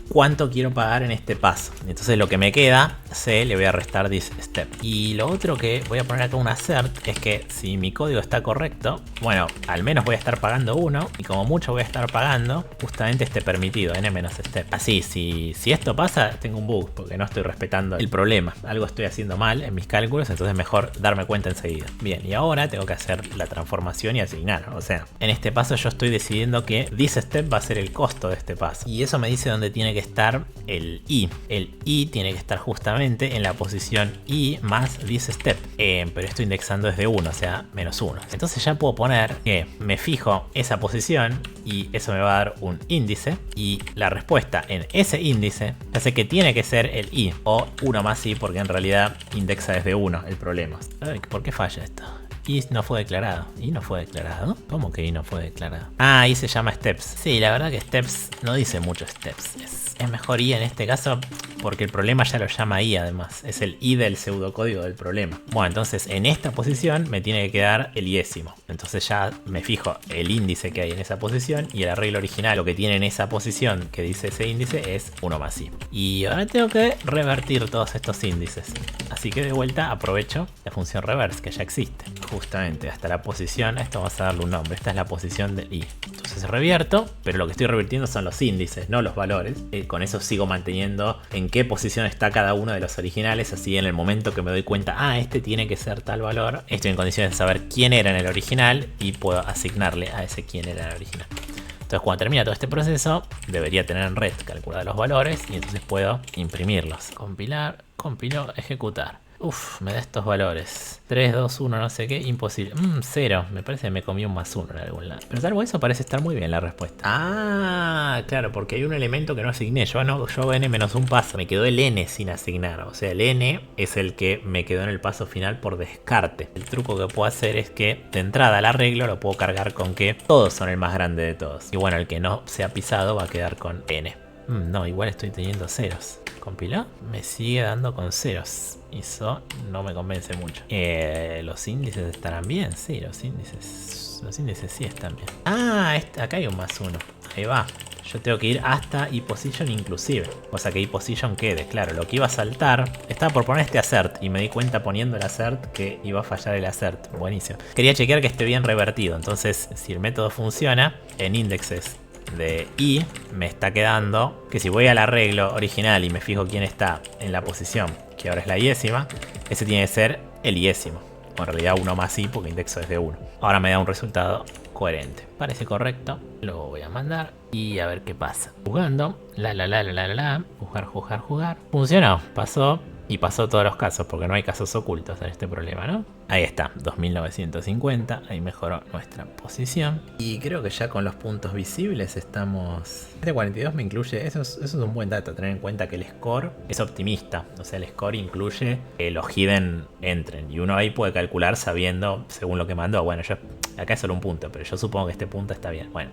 cuánto quiero pagar en este paso. Entonces lo que me queda, le voy a restar this step. Y lo otro que voy a poner acá un assert es que si mi código está correcto, bueno, al menos voy a estar pagando 1 y como mucho voy a estar pagando justamente este permitido, n-step. Así, si esto pasa, tengo un bug porque no estoy respetando el problema. Algo estoy haciendo mal en mis cálculos, entonces mejor darme cuenta enseguida. Bien, y ahora tengo que hacer la transformación y asignar. O sea, en este paso yo estoy decidiendo que this step va a ser el costo de este paso. Y eso me dice dónde tiene que estar el i. El i tiene que estar justamente en la posición i más this step. Pero estoy indexando desde 1, o sea, menos 1. Entonces ya puedo poner que me fijo esa posición y eso me va a dar un índice. Y la respuesta en ese índice ya sé que tiene que ser el i o 1 más i porque en realidad indexa desde 1 el problema. Ay, ¿por qué falla esto? Y no fue declarado. ¿Y no fue declarado? ¿Cómo que y no fue declarado? Ah, ahí se llama steps. Sí, la verdad que steps no dice mucho steps. Es mejor i en este caso porque el problema ya lo llama i además. Es el i del pseudocódigo del problema. Bueno, entonces en esta posición me tiene que quedar el iésimo. Entonces ya me fijo el índice que hay en esa posición y el arreglo original, lo que tiene en esa posición que dice ese índice es 1 más i. Y ahora tengo que revertir todos estos índices. Así que de vuelta aprovecho la función reverse que ya existe. Justamente hasta la posición, a esto vamos a darle un nombre, esta es la posición del i. Entonces revierto, pero lo que estoy revirtiendo son los índices, no los valores. Con eso sigo manteniendo en qué posición está cada uno de los originales, así en el momento que me doy cuenta, este tiene que ser tal valor, estoy en condiciones de saber quién era en el original y puedo asignarle a ese quién era en el original. Entonces cuando termina todo este proceso, debería tener en red calculados los valores y entonces puedo imprimirlos. Compilar, compilo, ejecutar. Uf, me da estos valores. 3, 2, 1, no sé qué, imposible. 0, me parece que me comí un más 1 en algún lado. Pero salvo eso parece estar muy bien la respuesta. Ah, claro, porque hay un elemento que no asigné. Yo hago n-1 paso. Me quedó el n sin asignar. O sea, el n es el que me quedó en el paso final por descarte. El truco que puedo hacer es que de entrada al arreglo lo puedo cargar con que todos son el más grande de todos. Y bueno, el que no sea pisado va a quedar con n. No, igual estoy teniendo ceros. ¿Compiló? Me sigue dando con ceros. Eso no me convence mucho. ¿Los índices estarán bien? Sí, los índices sí están bien. Acá hay un más 1. Ahí va. Yo tengo que ir hasta iPosition inclusive. O sea que iPosition quede. Claro, lo que iba a saltar. Estaba por poner este assert. Y me di cuenta poniendo el assert que iba a fallar el assert. Buenísimo. Quería chequear que esté bien revertido. Entonces, si el método funciona, en indexes de i me está quedando que si voy al arreglo original y me fijo quién está en la posición que ahora es la iésima, ese tiene que ser el iésimo, o en realidad 1 más i porque indexo desde 1. Ahora me da un resultado coherente, parece correcto, lo voy a mandar y a ver qué pasa. Jugando, jugar, funcionó, pasó. Y pasó todos los casos, porque no hay casos ocultos en este problema, ¿no? Ahí está, 2950, ahí mejoró nuestra posición. Y creo que ya con los puntos visibles estamos... Este 42 me incluye, eso es un buen dato, tener en cuenta que el score es optimista. O sea, el score incluye que los hidden entren. Y uno ahí puede calcular sabiendo, según lo que mandó. Bueno, acá es solo un punto, pero yo supongo que este punto está bien. Bueno.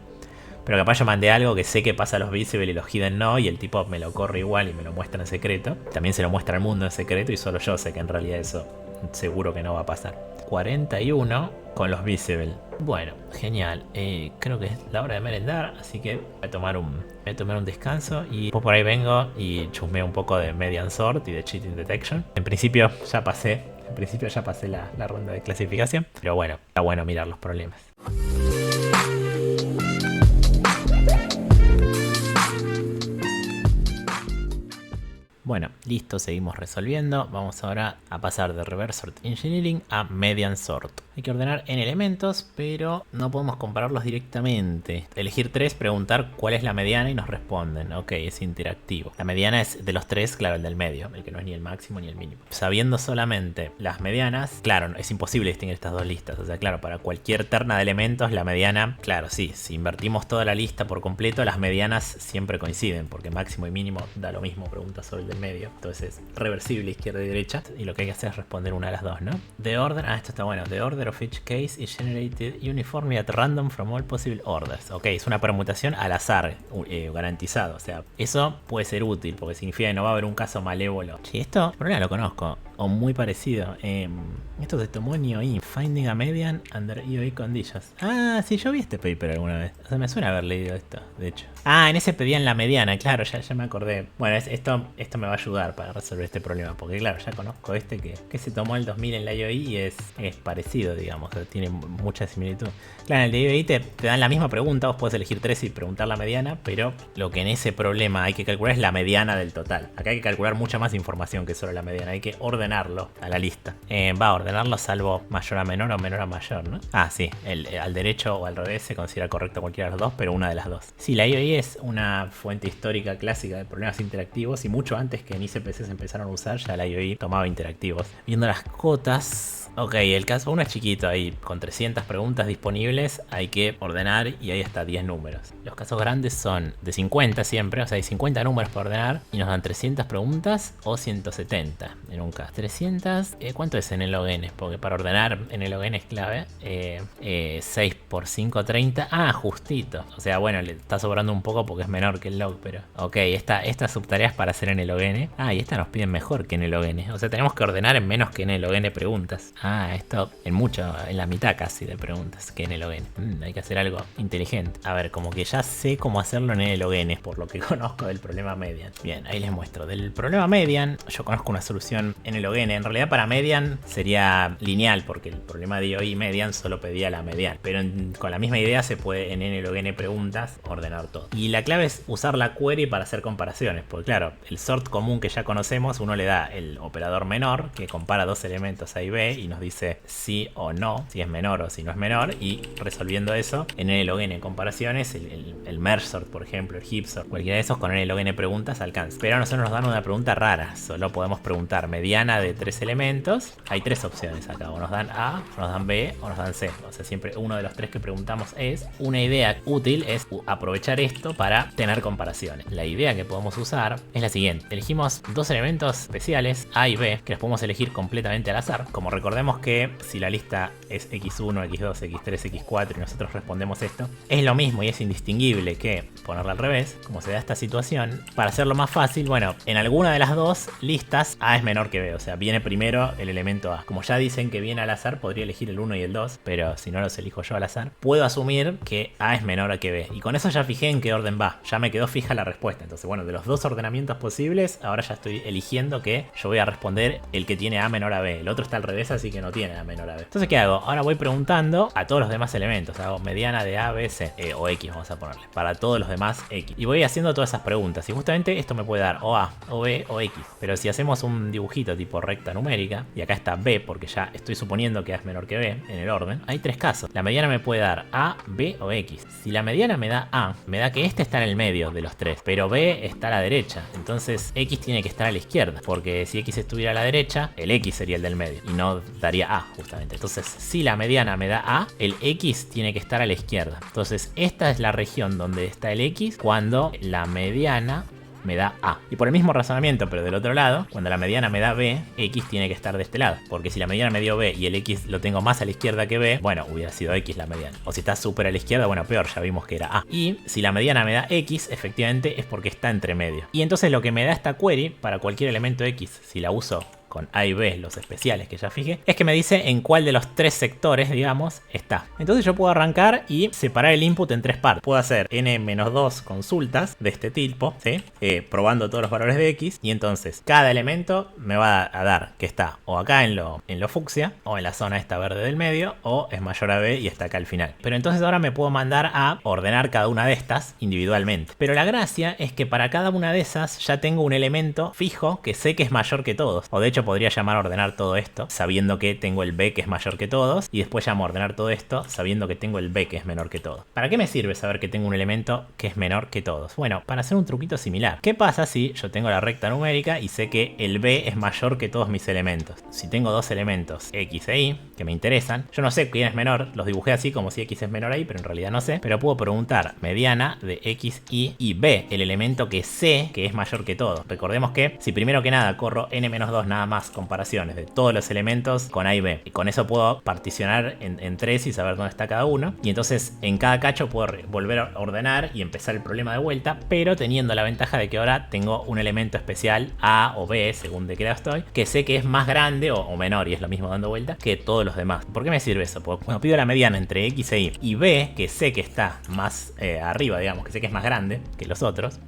Pero capaz yo mandé algo que sé que pasa a los visible y los hidden no, y el tipo me lo corre igual y me lo muestra en secreto. También se lo muestra al mundo en secreto y solo yo sé que en realidad eso seguro que no va a pasar. 41 con los visible. Bueno, genial. Creo que es la hora de merendar, así que voy a tomar un descanso y después por ahí vengo y chusmeo un poco de median sort y de cheating detection. En principio ya pasé la ronda de clasificación, pero bueno, está bueno mirar los problemas. Bueno, listo, seguimos resolviendo. Vamos ahora a pasar de Reverse Sort Engineering a Median Sort. Hay que ordenar en elementos, pero no podemos compararlos directamente. Elegir 3, preguntar cuál es la mediana y nos responden. Ok, es interactivo. La mediana es de los 3, claro, el del medio, el que no es ni el máximo ni el mínimo. Sabiendo solamente las medianas, claro, es imposible distinguir estas dos listas. O sea, claro, para cualquier terna de elementos, la mediana, claro, sí, si invertimos toda la lista por completo, las medianas siempre coinciden, porque máximo y mínimo da lo mismo, pregunta sobre el del medio. Entonces es reversible izquierda y derecha. Y lo que hay que hacer es responder una de las dos, ¿no? The order, esto está bueno. The order of each case is generated uniformly at random from all possible orders. Ok, es una permutación al azar, garantizado. O sea, eso puede ser útil porque significa que no va a haber un caso malévolo. Sí, esto, por ahora lo conozco. O muy parecido. Esto se tomó en EOE. Finding a median under EOE conditions. Ah, sí, yo vi este paper alguna vez. O sea, me suena haber leído esto, de hecho. Ah, en ese pedían la mediana, claro, ya me acordé. Bueno, esto me va a ayudar para resolver este problema. Porque claro, ya conozco este que se tomó el 2000 en la EOE y es parecido, digamos. O sea, tiene mucha similitud. Claro, en el de EOE te dan la misma pregunta. Vos podés elegir 3 y preguntar la mediana. Pero lo que en ese problema hay que calcular es la mediana del total. Acá hay que calcular mucha más información que solo la mediana. Hay que ordenarlo a la lista. Va a ordenarlo salvo mayor a menor o menor a mayor, ¿no? Ah, sí, al derecho o al revés se considera correcto cualquiera de los dos, pero una de las dos. Sí, la EOE es una fuente histórica clásica de problemas interactivos y mucho antes que en ICPC se empezaron a usar, ya la EOE tomaba interactivos. Viendo las cotas... Ok, el caso 1 es chiquito, ahí con 300 preguntas disponibles hay que ordenar y ahí está 10 números. Los casos grandes son de 50 siempre, o sea hay 50 números para ordenar y nos dan 300 preguntas o 170 en un caso. 300, ¿cuánto es en el log n? Porque para ordenar en el log n es clave. 6 por 5, 30. Ah, justito. O sea, bueno, le está sobrando un poco porque es menor que el log, pero... Ok, esta subtarea es para hacer en el log n. Ah, y esta nos piden mejor que en el log n. O sea, tenemos que ordenar en menos que en el log n preguntas. Ah, esto en la mitad casi de preguntas que en el log n. Hay que hacer algo inteligente. A ver, como que ya sé cómo hacerlo en el log n, por lo que conozco del problema median. Bien, ahí les muestro. Del problema median, yo conozco una solución en el log n. En realidad para median sería lineal, porque el problema de EOE median solo pedía la median. Pero con la misma idea se puede en n log n preguntas ordenar todo. Y la clave es usar la query para hacer comparaciones. Porque claro, el sort común que ya conocemos, uno le da el operador menor, que compara dos elementos A y B, y nos dice sí o no, si es menor o si no es menor, y resolviendo eso en n log n comparaciones, el merge sort, por ejemplo, el heap sort, cualquiera de esos con n log n preguntas alcanza. Pero a nosotros nos dan una pregunta rara, solo podemos preguntar mediana de 3 elementos. Hay 3 opciones acá, o nos dan A, o nos dan B, o nos dan C. O sea, siempre uno de los 3 que preguntamos es. Una idea útil es aprovechar esto para tener comparaciones. La idea que podemos usar es la siguiente: elegimos 2 elementos especiales, A y B, que los podemos elegir completamente al azar. Como recordemos que si la lista es x1, x2, x3, x4 y nosotros respondemos esto, es lo mismo y es indistinguible que ponerla al revés. Como se da esta situación, para hacerlo más fácil, bueno, en alguna de las dos listas A es menor que B, o sea, viene primero el elemento A. Como ya dicen que viene al azar, podría elegir el 1 y el 2, pero si no los elijo yo al azar, puedo asumir que A es menor a que B. Y con eso ya fijé en qué orden va, ya me quedó fija la respuesta. Entonces, bueno, de los dos ordenamientos posibles, ahora ya estoy eligiendo que yo voy a responder el que tiene A menor a B. El otro está al revés, así que no tiene A menor a B. Entonces, ¿qué hago? Ahora voy preguntando a todos los demás elementos. Hago mediana de A, B, C, o X, vamos a ponerle. Para todos los demás, X. Y voy haciendo todas esas preguntas. Y justamente esto me puede dar o A, o B, o X. Pero si hacemos un dibujito tipo recta numérica, y acá está B, porque ya estoy suponiendo que A es menor que B en el orden, hay 3 casos. La mediana me puede dar A, B o X. Si la mediana me da A, me da que este está en el medio de los 3, pero B está a la derecha. Entonces X tiene que estar a la izquierda, porque si X estuviera a la derecha, el X sería el del medio y no daría A, justamente. Entonces, si la mediana me da A, el X tiene que estar a la izquierda. Entonces, esta es la región donde está el X cuando la mediana me da A. Y por el mismo razonamiento, pero del otro lado, cuando la mediana me da B, X tiene que estar de este lado. Porque si la mediana me dio B y el X lo tengo más a la izquierda que B, bueno, hubiera sido X la mediana. O si está súper a la izquierda, bueno, peor, ya vimos que era A. Y si la mediana me da X, efectivamente es porque está entre medio. Y entonces lo que me da esta query, para cualquier elemento X, si la uso con A y B, los especiales que ya fijé, es que me dice en cuál de los 3 sectores, digamos, está. Entonces yo puedo arrancar y separar el input en 3 partes. Puedo hacer n-2 consultas de este tipo, ¿sí? Probando todos los valores de X, y entonces cada elemento me va a dar que está o acá en lo fucsia, o en la zona esta verde del medio, o es mayor a B y está acá al final. Pero entonces ahora me puedo mandar a ordenar cada una de estas individualmente. Pero la gracia es que para cada una de esas ya tengo un elemento fijo que sé que es mayor que todos. O de hecho hecho podría llamar a ordenar todo esto sabiendo que tengo el b que es mayor que todos y después llamo a ordenar todo esto sabiendo que tengo el b que es menor que todos. ¿Para qué me sirve saber que tengo un elemento que es menor que todos? Bueno, para hacer un truquito similar. ¿Qué pasa si yo tengo la recta numérica y sé que el b es mayor que todos mis elementos? Si tengo dos elementos x e y que me interesan, yo no sé quién es menor, los dibujé así como si x es menor a y, pero en realidad no sé, pero puedo preguntar mediana de x, y b, el elemento que sé que es mayor que todo. Recordemos que si primero que nada corro n-2 nada más comparaciones de todos los elementos con a y b, y con eso puedo particionar en 3 y saber dónde está cada uno, y entonces en cada cacho puedo volver a ordenar y empezar el problema de vuelta, pero teniendo la ventaja de que ahora tengo un elemento especial a o b, según de qué lado estoy, que sé que es más grande o menor, y es lo mismo dando vuelta, que todos los demás. ¿Por qué me sirve eso? Porque cuando pido la mediana entre x e y b, que sé que está más arriba, digamos, que sé que es más grande que los otros,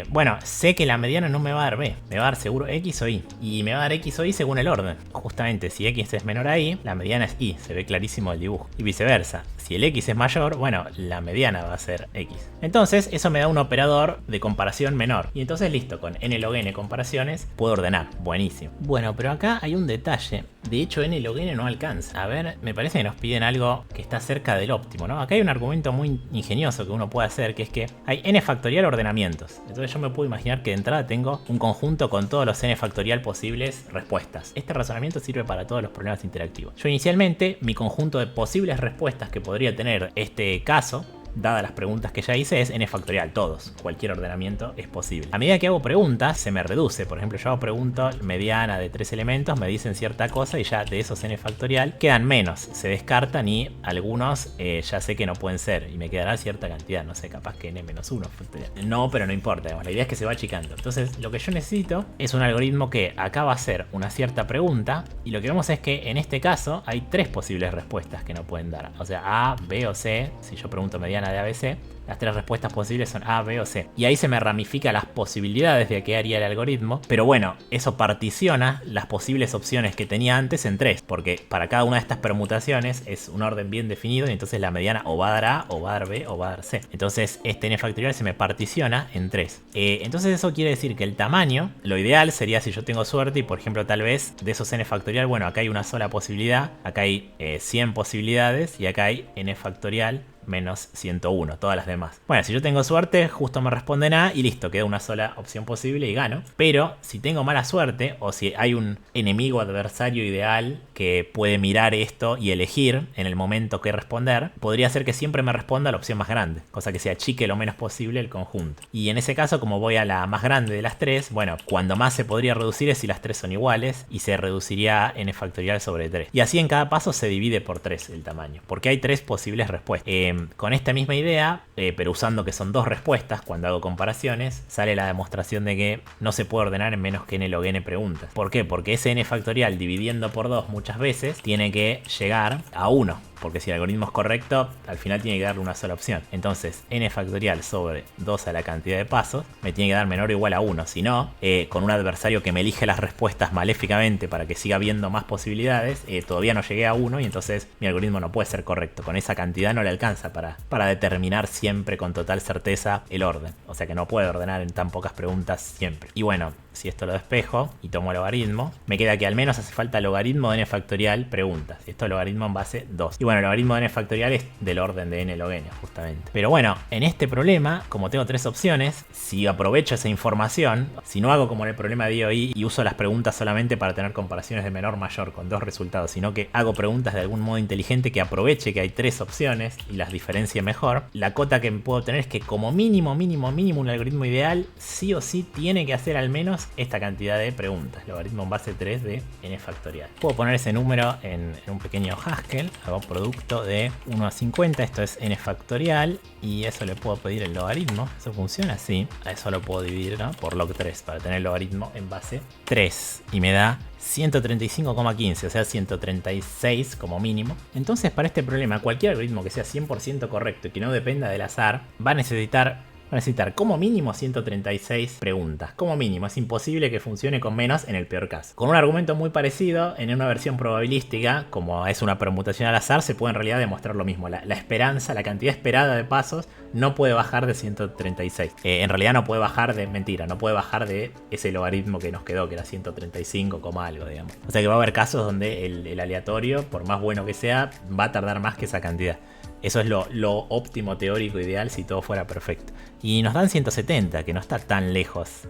bueno, sé que la mediana no me va a dar b, me va a dar seguro x o y, y me va a dar x o y según el orden. Justamente si x es menor a y, la mediana es y, se ve clarísimo el dibujo, y viceversa. Si el x es mayor, bueno, la mediana va a ser x. Entonces eso me da un operador de comparación menor, y entonces listo, con n log n comparaciones puedo ordenar. Buenísimo. Bueno, pero acá hay un detalle. De hecho, n log n no alcanza. A ver, me parece que nos piden algo que está cerca del óptimo, ¿no? Acá hay un argumento muy ingenioso que uno puede hacer, que es que hay n factorial ordenamientos. Entonces yo me puedo imaginar que de entrada tengo un conjunto con todos los n factorial posibles respuestas. Este razonamiento sirve para todos los problemas interactivos. Yo inicialmente, mi conjunto de posibles respuestas que podría tener este caso, dadas las preguntas que ya hice, es n factorial, todos, cualquier ordenamiento es posible. A medida que hago preguntas, se me reduce. Por ejemplo, yo hago pregunta mediana de 3 elementos, me dicen cierta cosa y ya de esos n factorial quedan menos, se descartan y algunos ya sé que no pueden ser y me quedará cierta cantidad, no sé, capaz que n-1 factorial. No, pero no importa, digamos, la idea es que se va achicando. Entonces, lo que yo necesito es un algoritmo que acá va a hacer una cierta pregunta y lo que vemos es que en este caso hay 3 posibles respuestas que no pueden dar. O sea, A, B o C, si yo pregunto mediana de ABC, las 3 respuestas posibles son A, B o C. Y ahí se me ramifica las posibilidades de qué haría el algoritmo. Pero bueno, eso particiona las posibles opciones que tenía antes en 3. Porque para cada una de estas permutaciones es un orden bien definido. Y entonces la mediana o va a dar A, o va a dar B, o va a dar C. Entonces este n factorial se me particiona en 3. Entonces eso quiere decir que el tamaño, lo ideal sería si yo tengo suerte y por ejemplo tal vez de esos n factorial, bueno, acá hay una sola posibilidad. Acá hay 100 posibilidades y acá hay n factorial menos 101, todas las demás. Bueno, si yo tengo suerte, justo me responden A y listo, queda una sola opción posible y gano. Pero si tengo mala suerte o si hay un enemigo adversario ideal que puede mirar esto y elegir en el momento que responder, podría ser que siempre me responda la opción más grande, cosa que se achique lo menos posible el conjunto. Y en ese caso, como voy a la más grande de las 3, bueno, cuando más se podría reducir es si las 3 son iguales y se reduciría n factorial sobre 3. Y así en cada paso se divide por 3 el tamaño, porque hay 3 posibles respuestas. Con esta misma idea, pero usando que son 2 respuestas cuando hago comparaciones, sale la demostración de que no se puede ordenar en menos que n log n preguntas. ¿Por qué? Porque ese n factorial dividiendo por 2 muchas veces tiene que llegar a 1. Porque si el algoritmo es correcto, al final tiene que darle una sola opción. Entonces, n factorial sobre 2 a la cantidad de pasos me tiene que dar menor o igual a 1. Si no, con un adversario que me elige las respuestas maléficamente para que siga habiendo más posibilidades, todavía no llegué a 1 y entonces mi algoritmo no puede ser correcto. Con esa cantidad no le alcanza para determinar siempre con total certeza el orden. O sea que no puede ordenar en tan pocas preguntas siempre. Y bueno, si esto lo despejo y tomo logaritmo, me queda que al menos hace falta logaritmo de n factorial preguntas. Esto es logaritmo en base 2. Y bueno, el logaritmo de n factorial es del orden de n log n, justamente. Pero bueno, en este problema, como tengo 3 opciones, si aprovecho esa información, si no hago como en el problema de IOI y uso las preguntas solamente para tener comparaciones de menor mayor con 2 resultados, sino que hago preguntas de algún modo inteligente que aproveche que hay 3 opciones y las diferencie mejor, la cota que puedo tener es que como mínimo un algoritmo ideal sí o sí tiene que hacer al menos esta cantidad de preguntas. Logaritmo en base 3 de n factorial. Puedo poner ese número en un pequeño Haskell. Hago producto de 1 a 50. Esto es n factorial. Y eso le puedo pedir el logaritmo. Eso funciona así. A eso lo puedo dividir, ¿no?, por log 3 para tener el logaritmo en base 3. Y me da 135,15, o sea 136 como mínimo. Entonces para este problema, cualquier algoritmo que sea 100% correcto y que no dependa del azar, va a necesitar... a necesitar como mínimo 136 preguntas. Como mínimo, es imposible que funcione con menos en el peor caso. Con un argumento muy parecido, en una versión probabilística, como es una permutación al azar, se puede en realidad demostrar lo mismo. La esperanza, la cantidad esperada de pasos no puede bajar de 136. En realidad no puede bajar de, mentira, no puede bajar de ese logaritmo que nos quedó, que era 135, algo, digamos. O sea que va a haber casos donde el aleatorio, por más bueno que sea, va a tardar más que esa cantidad. Eso es lo óptimo teórico ideal si todo fuera perfecto. Y nos dan 170, que no está tan lejos,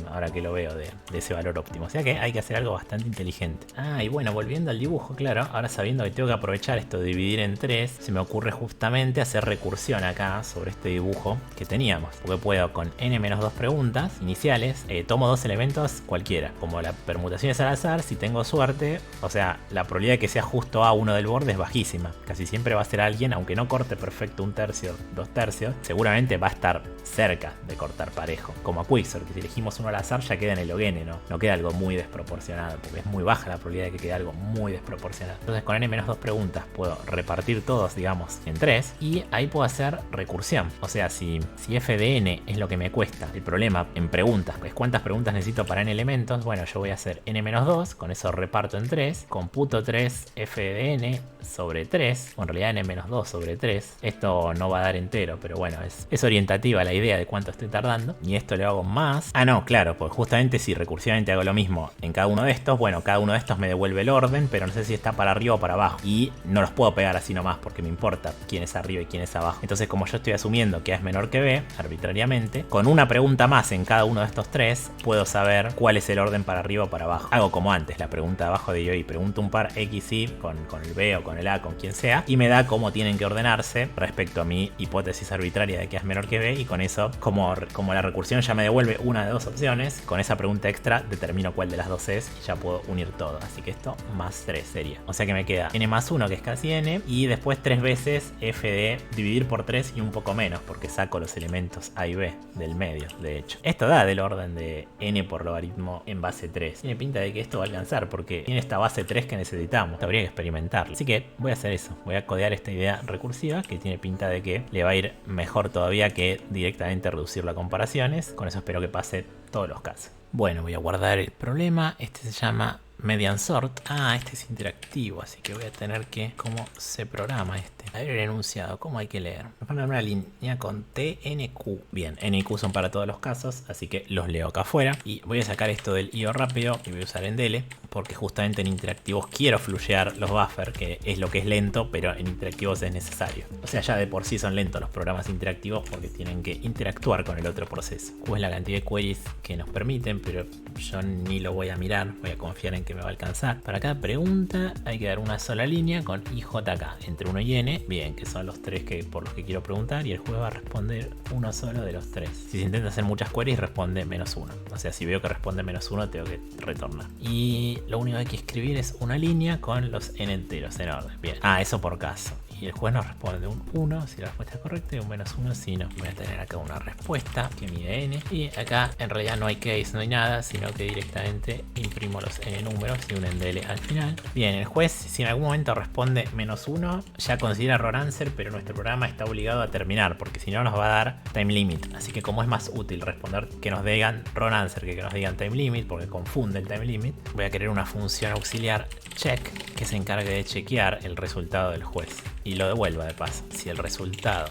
ahora que lo veo, de ese valor óptimo. O sea que hay que hacer algo bastante inteligente. Y bueno, volviendo al dibujo, claro, ahora sabiendo que tengo que aprovechar esto de dividir en 3, se me ocurre justamente hacer recursión acá sobre este dibujo que teníamos. Porque puedo con n-2 preguntas iniciales, tomo dos elementos cualquiera. Como la permutación es al azar, si tengo suerte, o sea, la probabilidad de que sea justo a uno del borde es bajísima. Casi siempre va a ser alguien, aunque no corte perfecto 1/3, 2/3, seguramente va a estar cerca de cortar parejo. Como a Quicksort, que si elegimos uno al azar ya queda en el logene, no queda algo muy desproporcionado, porque es muy baja la probabilidad de que quede algo muy desproporcionado. Entonces con n-2 preguntas puedo repartir todos, digamos, en 3 y ahí puedo hacer recursión. O sea, si f de n es lo que me cuesta el problema en preguntas, pues cuántas preguntas necesito para n elementos, bueno, yo voy a hacer n-2, con eso reparto en 3, computo 3 f de n sobre 3, o en realidad n-2 sobre 3. Esto no va a dar entero, pero bueno, es orientativa la idea de cuánto estoy tardando. Y esto lo hago más. No, claro, pues justamente si recursivamente hago lo mismo en cada uno de estos, bueno, cada uno de estos me devuelve el orden, pero no sé si está para arriba o para abajo. Y no los puedo pegar así nomás porque me importa quién es arriba y quién es abajo. Entonces, como yo estoy asumiendo que A es menor que B, arbitrariamente, con una pregunta más en cada uno de estos tres, puedo saber cuál es el orden para arriba o para abajo. Hago como antes, la pregunta de abajo de yo y pregunto un par X, Y con el B o con el A, con quien sea, y me da cómo tienen que ordenarse respecto a mi hipótesis arbitraria de que A es menor que B, y con eso, como la recursión ya me devuelve una de dos opciones, con esa pregunta extra determino cuál de las dos es y ya puedo unir todo. Así que esto más 3 sería. O sea que me queda n más 1, que es casi n, y después 3 veces f de dividir por 3 y un poco menos, porque saco los elementos A y B del medio, de hecho. Esto da del orden de n por logaritmo en base 3. Tiene pinta de que esto va a alcanzar, porque tiene esta base 3 que necesitamos. Habría que experimentarlo. Así que voy a hacer eso. Voy a codear esta idea recursiva, que tiene pinta de que le va a ir mejor todavía que directamente reducirlo a comparaciones. Con eso espero que pase todos los casos. Bueno, voy a guardar el problema. Este se llama median sort. Este es interactivo, así que voy a tener que... ¿Cómo se programa este? A ver el enunciado, ¿cómo hay que leer? Me ponen una línea con T, N, Q. Bien, N y Q son para todos los casos, así que los leo acá afuera. Y voy a sacar esto del IO rápido y voy a usar Endele, porque justamente en interactivos quiero flushear los buffers, que es lo que es lento, pero en interactivos es necesario. O sea, ya de por sí son lentos los programas interactivos porque tienen que interactuar con el otro proceso. Q es la cantidad de queries que nos permiten, pero yo ni lo voy a mirar, voy a confiar en que me va a alcanzar. Para cada pregunta hay que dar una sola línea con IJK, entre 1 y N, bien, que son los tres por los que quiero preguntar, y el juez va a responder uno solo de los tres. Si se intenta hacer muchas queries, responde -1. O sea, si veo que responde -1, tengo que retornar. Y lo único que hay que escribir es una línea con los n enteros en orden. Bien, eso por caso. Y el juez nos responde un 1 si la respuesta es correcta y un -1 si no. Voy a tener acá una respuesta que mide n. Y acá en realidad no hay case, no hay nada, sino que directamente imprimo los n números y un endele al final. Bien, el juez, si en algún momento responde -1, ya considera error answer, pero nuestro programa está obligado a terminar, porque si no nos va a dar time limit. Así que como es más útil responder que nos digan wrong answer que nos digan time limit, porque confunde el time limit, voy a crear una función auxiliar check que se encargue de chequear el resultado del juez y lo devuelva de paso. Si el resultado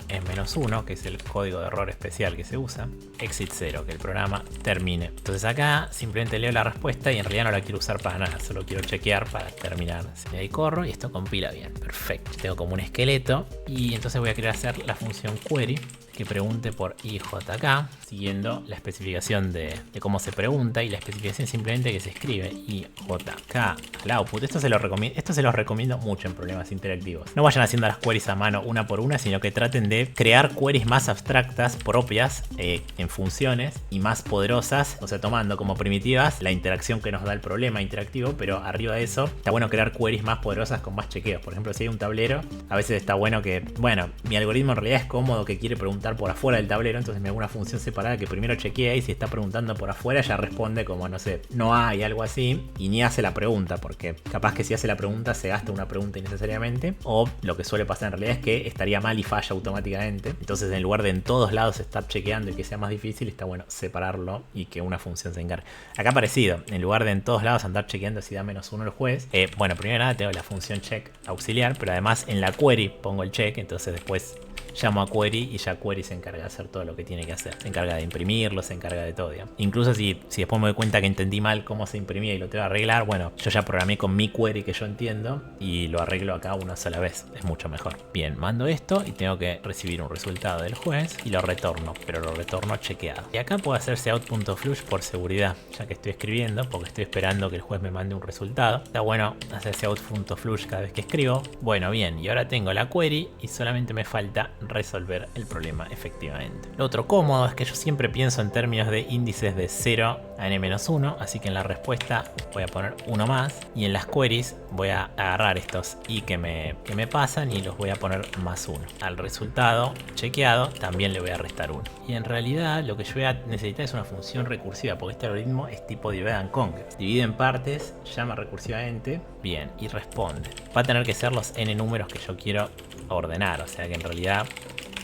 es -1, que es el código de error especial que se usa, exit 0, que el programa termine. Entonces acá simplemente leo la respuesta y en realidad no la quiero usar para nada, solo quiero chequear para terminar. Y ahí corro y esto compila bien, perfecto. Tengo como un esqueleto y entonces voy a querer hacer la función query que pregunte por IJK, siguiendo la especificación de cómo se pregunta y la especificación simplemente que se escribe IJK al output. Esto se los recomiendo mucho en problemas interactivos. No vayan haciendo las queries a mano una por una, sino que traten de crear queries más abstractas, propias, en funciones y más poderosas, o sea, tomando como primitivas la interacción que nos da el problema interactivo, pero arriba de eso está bueno crear queries más poderosas con más chequeos. Por ejemplo, si hay un tablero, a veces está bueno que, bueno, mi algoritmo en realidad es cómodo, que quiere preguntar preguntar por afuera del tablero, entonces me hago una función separada que primero chequea y si está preguntando por afuera ya responde como, no sé, no hay, algo así, y ni hace la pregunta, porque capaz que si hace la pregunta se gasta una pregunta innecesariamente, o lo que suele pasar en realidad es que estaría mal y falla automáticamente. Entonces, en lugar de en todos lados estar chequeando y que sea más difícil, está bueno separarlo y que una función se encargue. Acá parecido, en lugar de en todos lados andar chequeando si da -1 el juez, bueno, primero nada tengo la función check auxiliar, pero además en la query pongo el check, entonces después llamo a query y ya query se encarga de hacer todo lo que tiene que hacer. Se encarga de imprimirlo, se encarga de todo, digamos. Incluso si después me doy cuenta que entendí mal cómo se imprimía y lo tengo que arreglar, bueno, yo ya programé con mi query que yo entiendo y lo arreglo acá una sola vez. Es mucho mejor. Bien, mando esto y tengo que recibir un resultado del juez y lo retorno, pero lo retorno chequeado. Y acá puedo hacerse out.flush por seguridad, ya que estoy escribiendo, porque estoy esperando que el juez me mande un resultado. Está bueno hacerse out.flush cada vez que escribo. Bueno, bien, y ahora tengo la query y solamente me falta resolver el problema efectivamente. Lo otro cómodo es que yo siempre pienso en términos de índices de 0 a n-1, así que en la respuesta voy a poner 1 más y en las queries voy a agarrar estos i que me pasan y los voy a poner +1. Al resultado chequeado también le voy a restar 1. Y en realidad lo que yo voy a necesitar es una función recursiva, porque este algoritmo es tipo divide and conquer. Divide en partes, llama recursivamente, bien, y responde. Va a tener que ser los n números que yo quiero ordenar, o sea que en realidad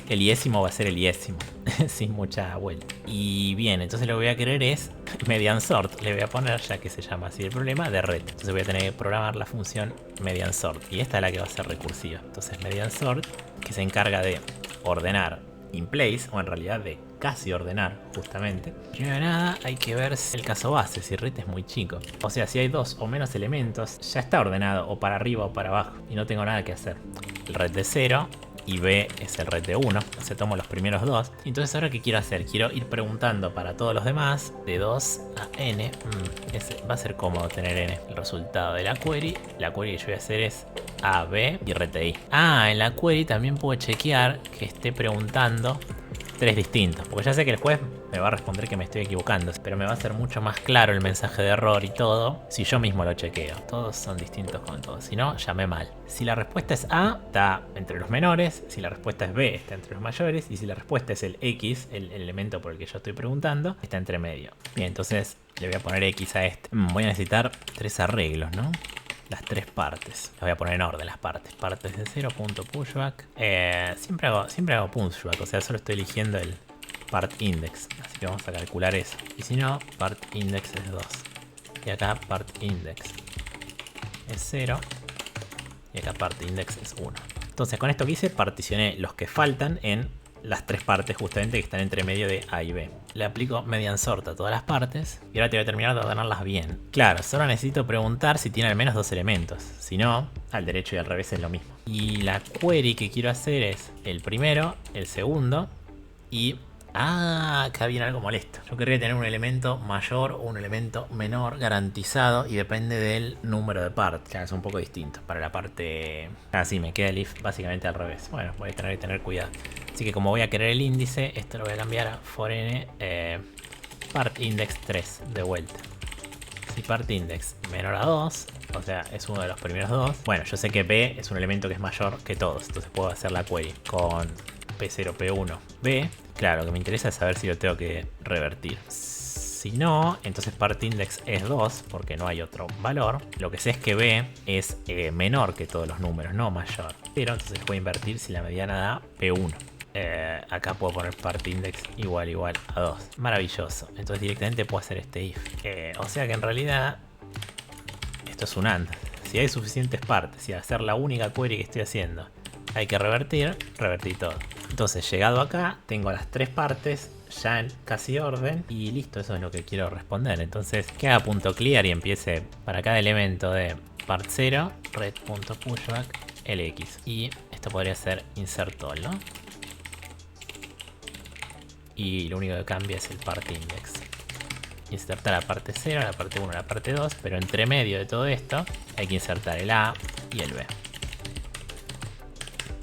el iésimo va a ser el iésimo, sin mucha vuelta. Y bien, entonces lo que voy a querer es median sort, le voy a poner, ya que se llama así el problema, de red. Entonces voy a tener que programar la función median sort, y esta es la que va a ser recursiva. Entonces median sort, que se encarga de ordenar in place, o en realidad de casi ordenar, justamente. Primero de nada hay que ver el caso base, si red es muy chico. O sea, si hay 2 o menos elementos, ya está ordenado o para arriba o para abajo, y no tengo nada que hacer. El red de 0 y B es el red de 1, o sea, tomo los primeros 2. Entonces ahora ¿qué quiero hacer? Quiero ir preguntando para todos los demás, de 2 a n. Va a ser cómodo tener n. El resultado de la query que yo voy a hacer es A, B y RTI. En la query también puedo chequear que esté preguntando 3 distintos, porque ya sé que el juez me va a responder que me estoy equivocando, pero me va a hacer mucho más claro el mensaje de error y todo si yo mismo lo chequeo. Todos son distintos con todos, si no, llamé mal. Si la respuesta es A, está entre los menores. Si la respuesta es B, está entre los mayores. Y si la respuesta es el X, el elemento por el que yo estoy preguntando, está entre medio. Bien, entonces le voy a poner X a este. Voy a necesitar 3 arreglos, ¿no? Las 3 partes. Las voy a poner en orden las partes. Partes de 0, .pushback. Siempre hago pushback, o sea, solo estoy eligiendo el part index. Así que vamos a calcular eso. Y si no, part index es 2. Y acá part index es 0. Y acá part index es 1. Entonces con esto que hice, particioné los que faltan en las 3 partes justamente que están entre medio de A y B. Le aplico median sort a todas las partes y ahora te voy a terminar de ordenarlas bien. Claro, solo necesito preguntar si tiene al menos 2 elementos. Si no, al derecho y al revés es lo mismo. Y la query que quiero hacer es el primero, el segundo y... acá viene algo molesto. Yo querría tener un elemento mayor o un elemento menor garantizado y depende del número de partes. Claro, es un poco distinto. Para la parte... sí, me queda el if básicamente al revés. Bueno, voy a tener que tener cuidado. Así que como voy a querer el índice, esto lo voy a cambiar a for n part index 3 de vuelta. Si part index menor a 2, o sea, es uno de los primeros 2. Bueno, yo sé que B es un elemento que es mayor que todos, entonces puedo hacer la query con P0, P1, B. Claro, lo que me interesa es saber si lo tengo que revertir. Si no, entonces part index es 2, porque no hay otro valor. Lo que sé es que B es menor que todos los números, no mayor. Pero entonces voy a invertir si la mediana da P1. Acá puedo poner part index igual a 2. Maravilloso. Entonces directamente puedo hacer este if. O sea que en realidad esto es un AND. Si hay suficientes partes y hacer la única query que estoy haciendo hay que revertir todo. Entonces llegado acá tengo las 3 partes ya en casi orden y listo, eso es lo que quiero responder. Entonces que haga punto clear y empiece para cada elemento de part 0 red.pushback lx. Y esto podría ser insert all, ¿no? Y lo único que cambia es el part index. Insertar la parte 0, la parte 1, la parte 2, pero entre medio de todo esto hay que insertar el A y el B.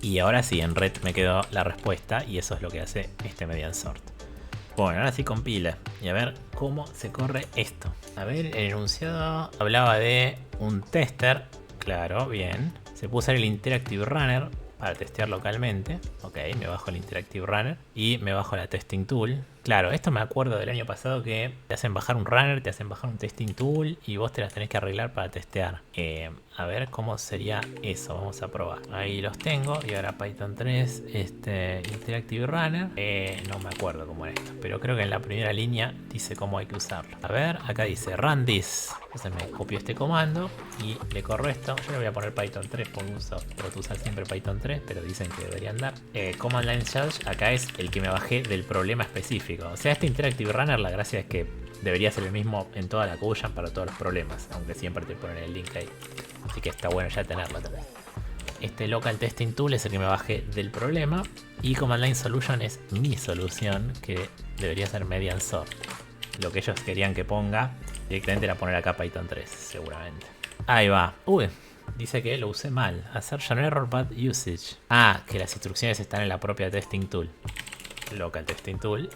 Y ahora sí, en red me quedó la respuesta y eso es lo que hace este median sort. Bueno, ahora sí compila y a ver cómo se corre esto. A ver, el enunciado hablaba de un tester. Claro, bien. Se puede usar el interactive runner. para testear localmente. Ok, me bajo el Interactive Runner y me bajo la Testing Tool. Claro, esto me acuerdo del año pasado que te hacen bajar un runner, te hacen bajar un testing tool y vos te las tenés que arreglar para testear. A ver cómo sería eso, vamos a probar. Ahí los tengo y ahora Python 3, Interactive Runner. No me acuerdo cómo era esto, pero creo que en la primera línea dice cómo hay que usarlo. A ver, acá dice run this. Entonces me copio este comando y le corro esto. Yo le voy a poner Python 3 por uso. Puedo usar siempre Python 3, pero dicen que debería andar. Command Line Search acá es el que me bajé del problema específico. O sea, este Interactive Runner, la gracia es que debería ser el mismo en toda la Codejam para todos los problemas, aunque siempre te ponen el link ahí. Así que está bueno ya tenerlo también. Este Local Testing Tool es el que me bajé del problema. Y Command Line Solution es mi solución, que debería ser Median Sort. Lo que ellos querían que ponga, directamente era poner acá Python 3, seguramente. Ahí va. Uy, dice que lo usé mal. Assertion Error Bad Usage. Ah, que las instrucciones están en la propia Testing Tool. Local Testing Tool.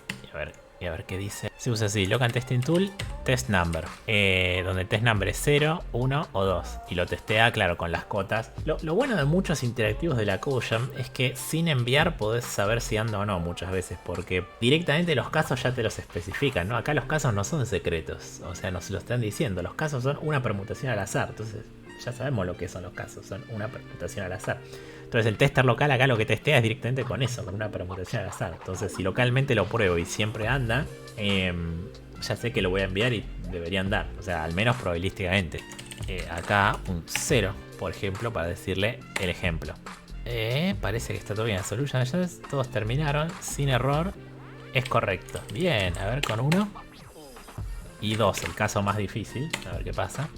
Y a ver qué dice. Se usa así, Local Testing Tool, Test Number. Donde el Test Number es 0, 1 o 2. Y lo testea, claro, con las cotas. Lo bueno de muchos interactivos de la Codejam es que sin enviar podés saber si anda o no muchas veces. Porque directamente los casos ya te los especifican, ¿no? Acá los casos no son secretos. O sea, nos lo están diciendo. Los casos son una permutación al azar. Entonces ya sabemos lo que son los casos. Son una permutación al azar. Entonces el tester local acá lo que testea es directamente con eso, con una permutación al azar. Entonces si localmente lo pruebo y siempre anda, ya sé que lo voy a enviar y debería andar. O sea, al menos probabilísticamente. Acá un 0, por ejemplo, para decirle el ejemplo. Parece que está todo bien. Solution, ya todos terminaron, sin error. Es correcto. Bien, a ver con 1 y 2, el caso más difícil. A ver qué pasa.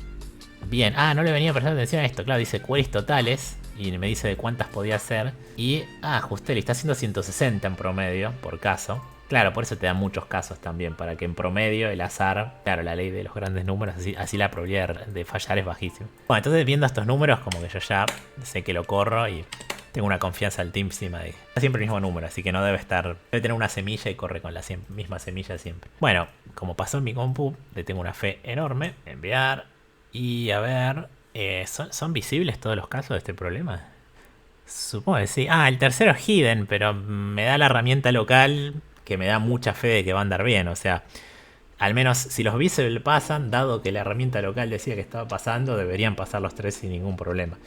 Bien, no le venía prestando atención a esto. Claro, dice queries totales. Y me dice de cuántas podía hacer. Y, ajusté, le está haciendo 160 en promedio por caso. Claro, por eso te da muchos casos también. Para que en promedio el azar, claro, la ley de los grandes números, así la probabilidad de fallar es bajísima. Bueno, entonces viendo estos números, como que yo ya sé que lo corro y tengo una confianza altísima de siempre el mismo número. Así que no debe tener una semilla y corre con la misma semilla siempre. Bueno, como pasó en mi compu, le tengo una fe enorme. Enviar y a ver. ¿Son visibles todos los casos de este problema? Supongo que sí. El tercero es hidden, pero me da la herramienta local que me da mucha fe de que va a andar bien. O sea, al menos si los visible pasan, dado que la herramienta local decía que estaba pasando, deberían pasar los 3 sin ningún problema.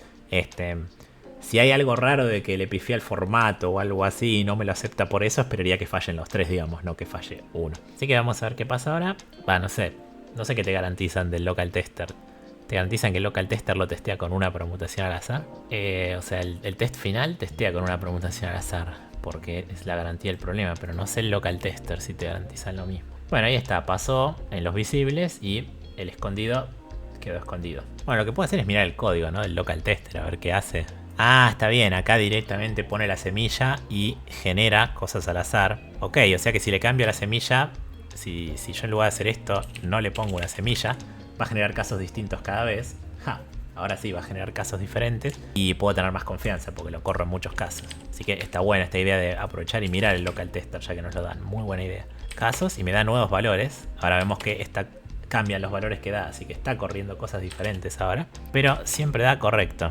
Si hay algo raro de que le pifié el formato o algo así y no me lo acepta por eso, esperaría que fallen los 3, digamos, no que falle uno. Así que vamos a ver qué pasa ahora. No sé qué te garantizan del local tester. Te garantizan que el local tester lo testea con una permutación al azar. O sea, el test final testea con una permutación al azar, porque es la garantía del problema, pero no sé el local tester si te garantizan lo mismo. Bueno, ahí está, pasó en los visibles y el escondido quedó escondido. Bueno, lo que puedo hacer es mirar el código, ¿no? Del local tester, a ver qué hace. Está bien, acá directamente pone la semilla y genera cosas al azar. Ok, o sea que si le cambio la semilla, si yo en lugar de hacer esto no le pongo una semilla, va a generar casos distintos cada vez. Ahora sí va a generar casos diferentes y puedo tener más confianza porque lo corro en muchos casos. Así que está buena esta idea de aprovechar y mirar el local tester ya que nos lo dan. Muy buena idea. Casos y me da nuevos valores. Ahora vemos que cambian los valores que da, así que está corriendo cosas diferentes ahora. Pero siempre da correcto.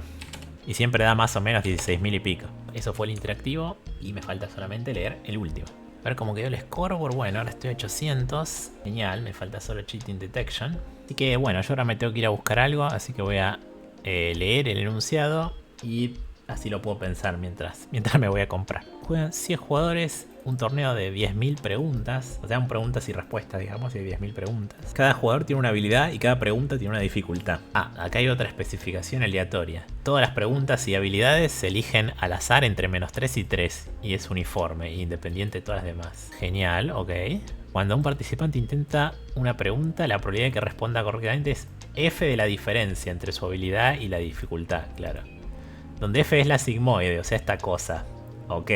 Y siempre da más o menos 16.000 y pico. Eso fue el interactivo y me falta solamente leer el último. A ver cómo quedó el scoreboard. Bueno, ahora estoy a 800. Genial, me falta solo cheating detection. Así que bueno, yo ahora me tengo que ir a buscar algo. Así que voy a leer el enunciado y así lo puedo pensar mientras me voy a comprar. Juegan 100 jugadores, un torneo de 10.000 preguntas. O sea, un preguntas y respuestas, digamos, y hay 10.000 preguntas. Cada jugador tiene una habilidad y cada pregunta tiene una dificultad. Acá hay otra especificación aleatoria. Todas las preguntas y habilidades se eligen al azar entre -3 y 3. Y es uniforme, independiente de todas las demás. Genial, ok. Cuando un participante intenta una pregunta, la probabilidad de que responda correctamente es F de la diferencia entre su habilidad y la dificultad, claro. Donde F es la sigmoide, o sea, esta cosa. Ok.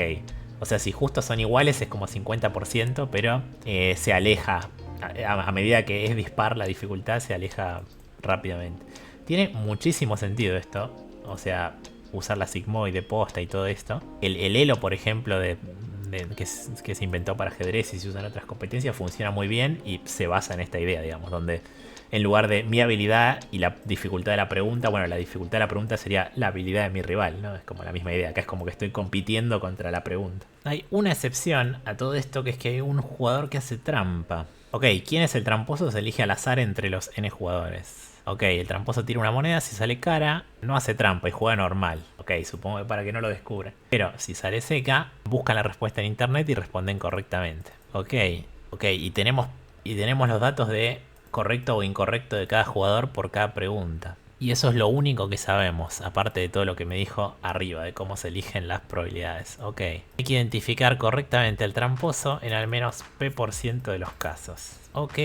O sea, si justo son iguales es como 50%, pero se aleja. A medida que es dispar la dificultad, se aleja rápidamente. Tiene muchísimo sentido esto. O sea, usar la sigmoide posta y todo esto. El elo, por ejemplo, de que se inventó para ajedrez y se usa en otras competencias, funciona muy bien y se basa en esta idea, digamos, donde en lugar de mi habilidad y la dificultad de la pregunta, bueno, la dificultad de la pregunta sería la habilidad de mi rival, ¿no? Es como la misma idea, acá es como que estoy compitiendo contra la pregunta. Hay una excepción a todo esto, que es que hay un jugador que hace trampa. Ok, ¿quién es el tramposo? Se elige al azar entre los N jugadores. Ok, el tramposo tira una moneda, si sale cara, no hace trampa y juega normal. Ok, supongo que para que no lo descubra. Pero si sale seca, buscan la respuesta en internet y responden correctamente. Ok, y tenemos los datos de correcto o incorrecto de cada jugador por cada pregunta. Y eso es lo único que sabemos, aparte de todo lo que me dijo arriba, de cómo se eligen las probabilidades. Ok, hay que identificar correctamente al tramposo en al menos P% de los casos. Ok.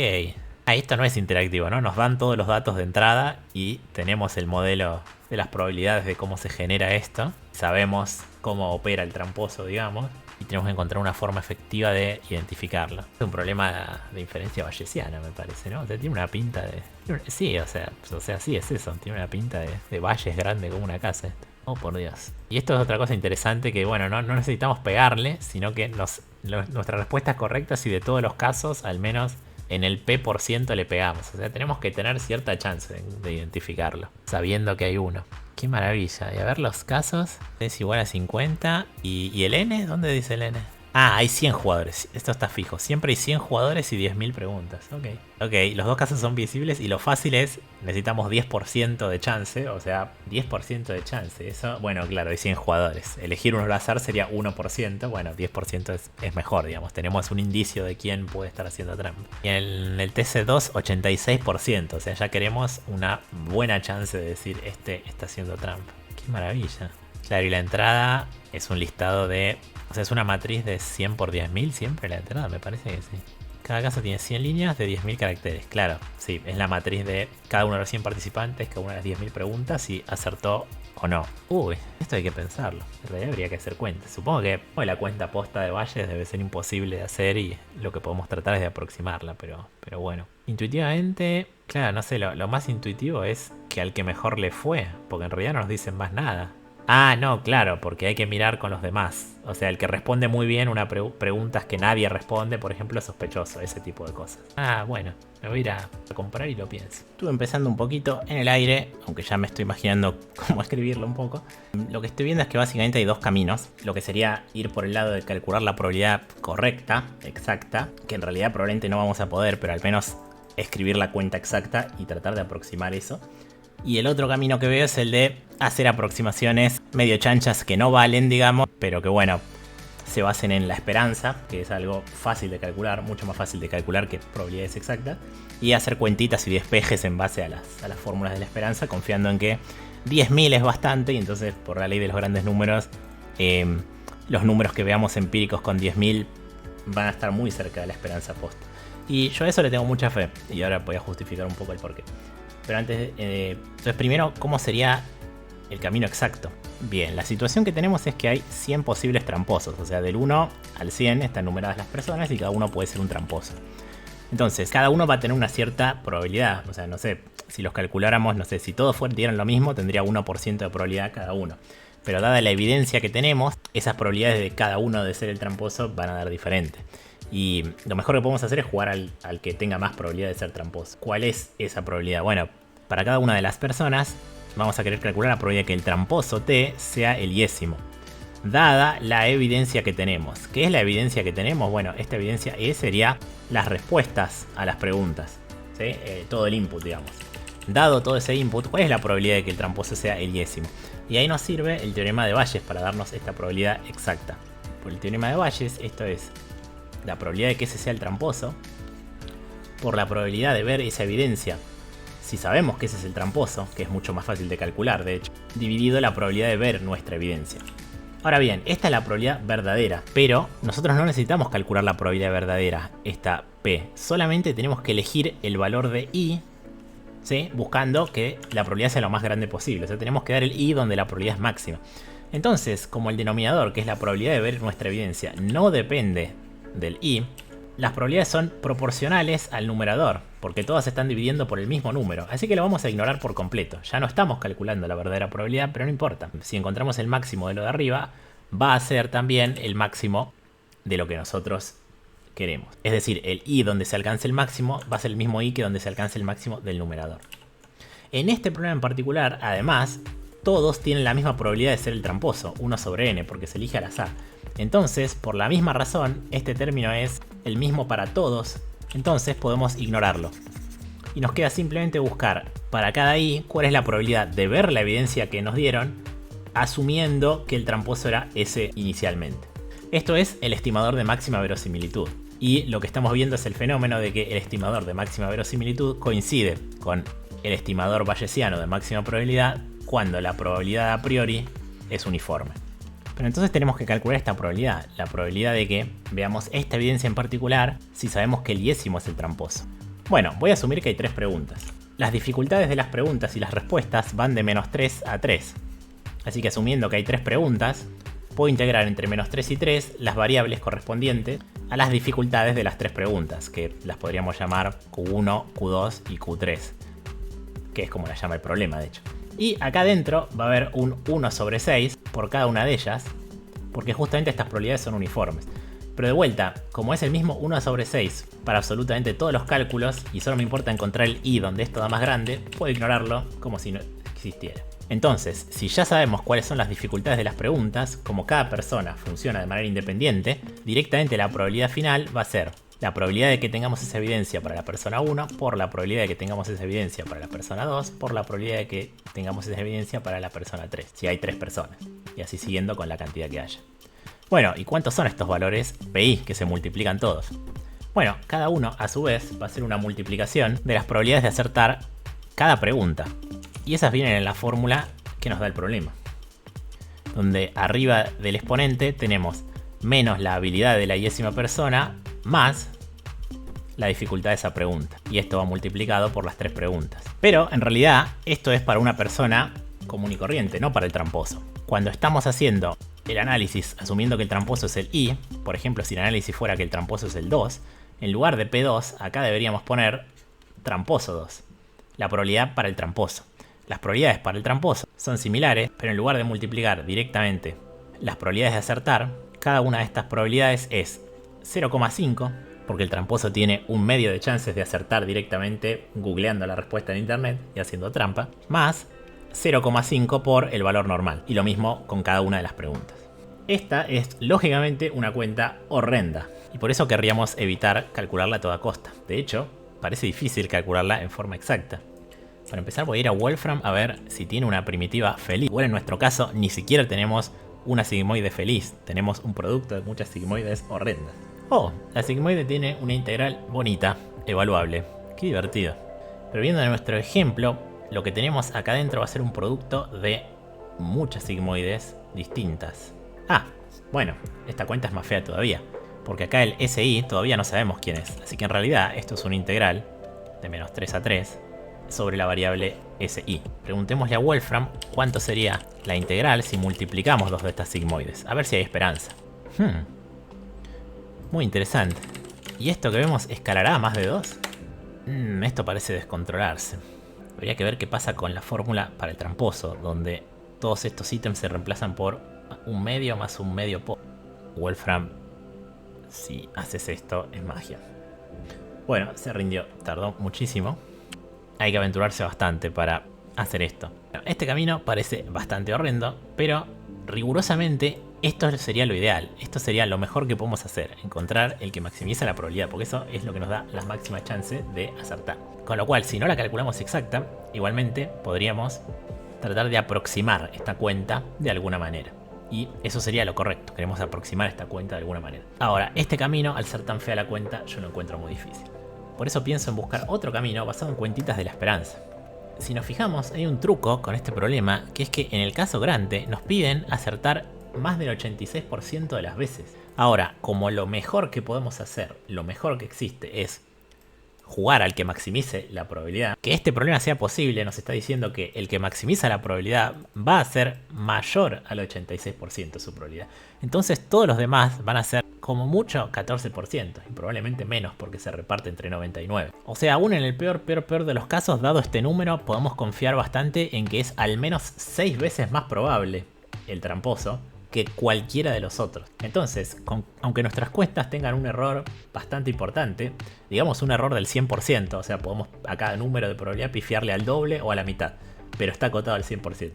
Esto no es interactivo, ¿no? Nos dan todos los datos de entrada y tenemos el modelo de las probabilidades de cómo se genera esto. Sabemos cómo opera el tramposo, digamos, y tenemos que encontrar una forma efectiva de identificarlo. Es un problema de inferencia bayesiana, me parece, ¿no? O sea, tiene una pinta de... Sí, o sea, sí es eso. Tiene una pinta de Bayes grande como una casa. Oh, por Dios. Y esto es otra cosa interesante que, bueno, no necesitamos pegarle, sino que nuestra respuesta es correcta si de todos los casos, al menos en el P% le pegamos. O sea, tenemos que tener cierta chance de identificarlo, sabiendo que hay uno. Qué maravilla. Y a ver los casos. Es igual a 50. ¿Y el N? ¿Dónde dice el N? Ah, hay 100 jugadores. Esto está fijo. Siempre hay 100 jugadores y 10.000 preguntas. Ok, los dos casos son visibles y lo fácil es, necesitamos 10% de chance. O sea, 10% de chance. Eso, bueno, claro, hay 100 jugadores. Elegir uno al azar sería 1%. Bueno, 10% es mejor, digamos. Tenemos un indicio de quién puede estar haciendo trampa. Y en el TC2, 86%. O sea, ya queremos una buena chance de decir, este está haciendo trampa. Qué maravilla. Claro, y la entrada es un listado de... O sea, es una matriz de 100 por 10.000 siempre la entrada, me parece que sí. Cada caso tiene 100 líneas de 10.000 caracteres. Claro, sí, es la matriz de cada uno de los 100 participantes, cada una de las 10.000 preguntas, si acertó o no. Uy, esto hay que pensarlo. En realidad habría que hacer cuentas. Supongo que la cuenta posta de Bayes debe ser imposible de hacer y lo que podemos tratar es de aproximarla, pero bueno. Intuitivamente, claro, no sé, lo más intuitivo es que al que mejor le fue, porque en realidad no nos dicen más nada. Ah, no, claro, porque hay que mirar con los demás. O sea, el que responde muy bien una preguntas que nadie responde, por ejemplo, es sospechoso, ese tipo de cosas. Ah, bueno, me voy a ir a comprar y lo pienso. Estuve empezando un poquito en el aire, aunque ya me estoy imaginando cómo escribirlo un poco. Lo que estoy viendo es que básicamente hay dos caminos. Lo que sería ir por el lado de calcular la probabilidad correcta, exacta, que en realidad probablemente no vamos a poder, pero al menos escribir la cuenta exacta y tratar de aproximar eso. Y el otro camino que veo es el de hacer aproximaciones medio chanchas que no valen, digamos, pero que bueno, se basen en la esperanza, que es algo fácil de calcular, mucho más fácil de calcular que probabilidades exactas, y hacer cuentitas y despejes en base a las fórmulas de la esperanza, confiando en que 10.000 es bastante, y entonces por la ley de los grandes números, los números que veamos empíricos con 10.000 van a estar muy cerca de la esperanza posta. Y yo a eso le tengo mucha fe, y ahora voy a justificar un poco el porqué. Pero antes, entonces primero, ¿cómo sería el camino exacto? Bien, la situación que tenemos es que hay 100 posibles tramposos. O sea, del 1 al 100 están numeradas las personas y cada uno puede ser un tramposo. Entonces, cada uno va a tener una cierta probabilidad. O sea, no sé, si los calculáramos, no sé, si todos dieran lo mismo, tendría 1% de probabilidad cada uno. Pero dada la evidencia que tenemos, esas probabilidades de cada uno de ser el tramposo van a dar diferente. Y lo mejor que podemos hacer es jugar al que tenga más probabilidad de ser tramposo. ¿Cuál es esa probabilidad? Bueno, para cada una de las personas vamos a querer calcular la probabilidad de que el tramposo T sea el yésimo, dada la evidencia que tenemos. ¿Qué es la evidencia que tenemos? Bueno, esta evidencia sería las respuestas a las preguntas, ¿sí? Todo el input, digamos. Dado todo ese input, ¿cuál es la probabilidad de que el tramposo sea el yésimo? Y ahí nos sirve el teorema de Bayes para darnos esta probabilidad exacta. Por el teorema de Bayes, esto es la probabilidad de que ese sea el tramposo por la probabilidad de ver esa evidencia, si sabemos que ese es el tramposo, que es mucho más fácil de calcular de hecho, dividido la probabilidad de ver nuestra evidencia. Ahora bien, esta es la probabilidad verdadera, pero nosotros no necesitamos calcular la probabilidad verdadera, esta P, solamente tenemos que elegir el valor de I, ¿sí? Buscando que la probabilidad sea lo más grande posible. O sea, tenemos que dar el I donde la probabilidad es máxima. Entonces, como el denominador, que es la probabilidad de ver nuestra evidencia, no depende del I, las probabilidades son proporcionales al numerador, porque todas se están dividiendo por el mismo número. Así que lo vamos a ignorar por completo. Ya no estamos calculando la verdadera probabilidad, pero no importa. Si encontramos el máximo de lo de arriba, va a ser también el máximo de lo que nosotros queremos. Es decir, el i donde se alcance el máximo va a ser el mismo i que donde se alcance el máximo del numerador. En este problema en particular, además, todos tienen la misma probabilidad de ser el tramposo, 1 sobre n, porque se elige al azar. Entonces, por la misma razón, este término es el mismo para todos, entonces podemos ignorarlo. Y nos queda simplemente buscar para cada i cuál es la probabilidad de ver la evidencia que nos dieron, asumiendo que el tramposo era ese inicialmente. Esto es el estimador de máxima verosimilitud. Y lo que estamos viendo es el fenómeno de que el estimador de máxima verosimilitud coincide con el estimador bayesiano de máxima probabilidad cuando la probabilidad a priori es uniforme. Pero entonces tenemos que calcular esta probabilidad, la probabilidad de que veamos esta evidencia en particular si sabemos que el iésimo es el tramposo. Bueno, voy a asumir que hay 3 preguntas. Las dificultades de las preguntas y las respuestas van de -3 a 3. Así que asumiendo que hay 3 preguntas, puedo integrar entre -3 y 3 las variables correspondientes a las dificultades de las 3 preguntas, que las podríamos llamar Q1, Q2 y Q3, que es como la llama el problema de hecho. Y acá dentro va a haber un 1 sobre 6 por cada una de ellas, porque justamente estas probabilidades son uniformes. Pero de vuelta, como es el mismo 1 sobre 6 para absolutamente todos los cálculos y solo me importa encontrar el i donde esto da más grande, puedo ignorarlo como si no existiera. Entonces, si ya sabemos cuáles son las dificultades de las preguntas, como cada persona funciona de manera independiente, directamente la probabilidad final va a ser la probabilidad de que tengamos esa evidencia para la persona 1 por la probabilidad de que tengamos esa evidencia para la persona 2 por la probabilidad de que tengamos esa evidencia para la persona 3, si hay 3 personas, y así siguiendo con la cantidad que haya. Bueno, ¿y cuántos son estos valores PI que se multiplican todos? Bueno, cada uno a su vez va a ser una multiplicación de las probabilidades de acertar cada pregunta. Y esas vienen en la fórmula que nos da el problema. Donde arriba del exponente tenemos menos la habilidad de la iésima persona más la dificultad de esa pregunta. Y esto va multiplicado por las 3 preguntas. Pero en realidad esto es para una persona común y corriente, no para el tramposo. Cuando estamos haciendo el análisis asumiendo que el tramposo es el i, por ejemplo si el análisis fuera que el tramposo es el 2, en lugar de P2 acá deberíamos poner tramposo 2, la probabilidad para el tramposo. Las probabilidades para el tramposo son similares, pero en lugar de multiplicar directamente las probabilidades de acertar, cada una de estas probabilidades es 0,5, porque el tramposo tiene un medio de chances de acertar directamente googleando la respuesta en internet y haciendo trampa, más 0,5 por el valor normal, y lo mismo con cada una de las preguntas. Esta es lógicamente una cuenta horrenda, y por eso querríamos evitar calcularla a toda costa. De hecho, parece difícil calcularla en forma exacta. Para empezar voy a ir a Wolfram a ver si tiene una primitiva feliz. Igual en nuestro caso ni siquiera tenemos una sigmoide feliz, tenemos un producto de muchas sigmoides horrendas. Oh, la sigmoide tiene una integral bonita, evaluable. Qué divertido. Pero viendo en nuestro ejemplo, lo que tenemos acá adentro va a ser un producto de muchas sigmoides distintas. Ah, bueno, esta cuenta es más fea todavía, porque acá el SI todavía no sabemos quién es, así que en realidad esto es una integral de -3 a 3 sobre la variable SI. Preguntémosle a Wolfram cuánto sería la integral si multiplicamos dos de estas sigmoides, a ver si hay esperanza. Muy interesante. ¿Y esto que vemos escalará a más de 2? Esto parece descontrolarse. Habría que ver qué pasa con la fórmula para el tramposo, donde todos estos ítems se reemplazan por un medio más un medio por. Wolfram, si haces esto, es magia. Bueno, se rindió, tardó muchísimo. Hay que aventurarse bastante para hacer esto. Este camino parece bastante horrendo, pero rigurosamente esto sería lo ideal. Esto sería lo mejor que podemos hacer, encontrar el que maximiza la probabilidad, porque eso es lo que nos da la máxima chance de acertar. Con lo cual, si no la calculamos exacta, igualmente podríamos tratar de aproximar esta cuenta de alguna manera. Y eso sería lo correcto, queremos aproximar esta cuenta de alguna manera. Ahora, este camino, al ser tan fea la cuenta, yo lo encuentro muy difícil. Por eso pienso en buscar otro camino basado en cuentitas de la esperanza. Si nos fijamos, hay un truco con este problema, que es que en el caso grande nos piden acertar más del 86% de las veces. Ahora, como lo mejor que podemos hacer, lo mejor que existe es jugar al que maximice la probabilidad, que este problema sea posible nos está diciendo que el que maximiza la probabilidad va a ser mayor al 86% de su probabilidad. Entonces todos los demás van a ser como mucho 14% y probablemente menos porque se reparte entre 99. O sea, aún en el peor de los casos, dado este número, podemos confiar bastante en que es al menos 6 veces más probable el tramposo que cualquiera de los otros. Entonces, aunque nuestras cuentas tengan un error bastante importante, digamos un error del 100%, o sea, podemos a cada número de probabilidad pifiarle al doble o a la mitad, pero está acotado al 100%.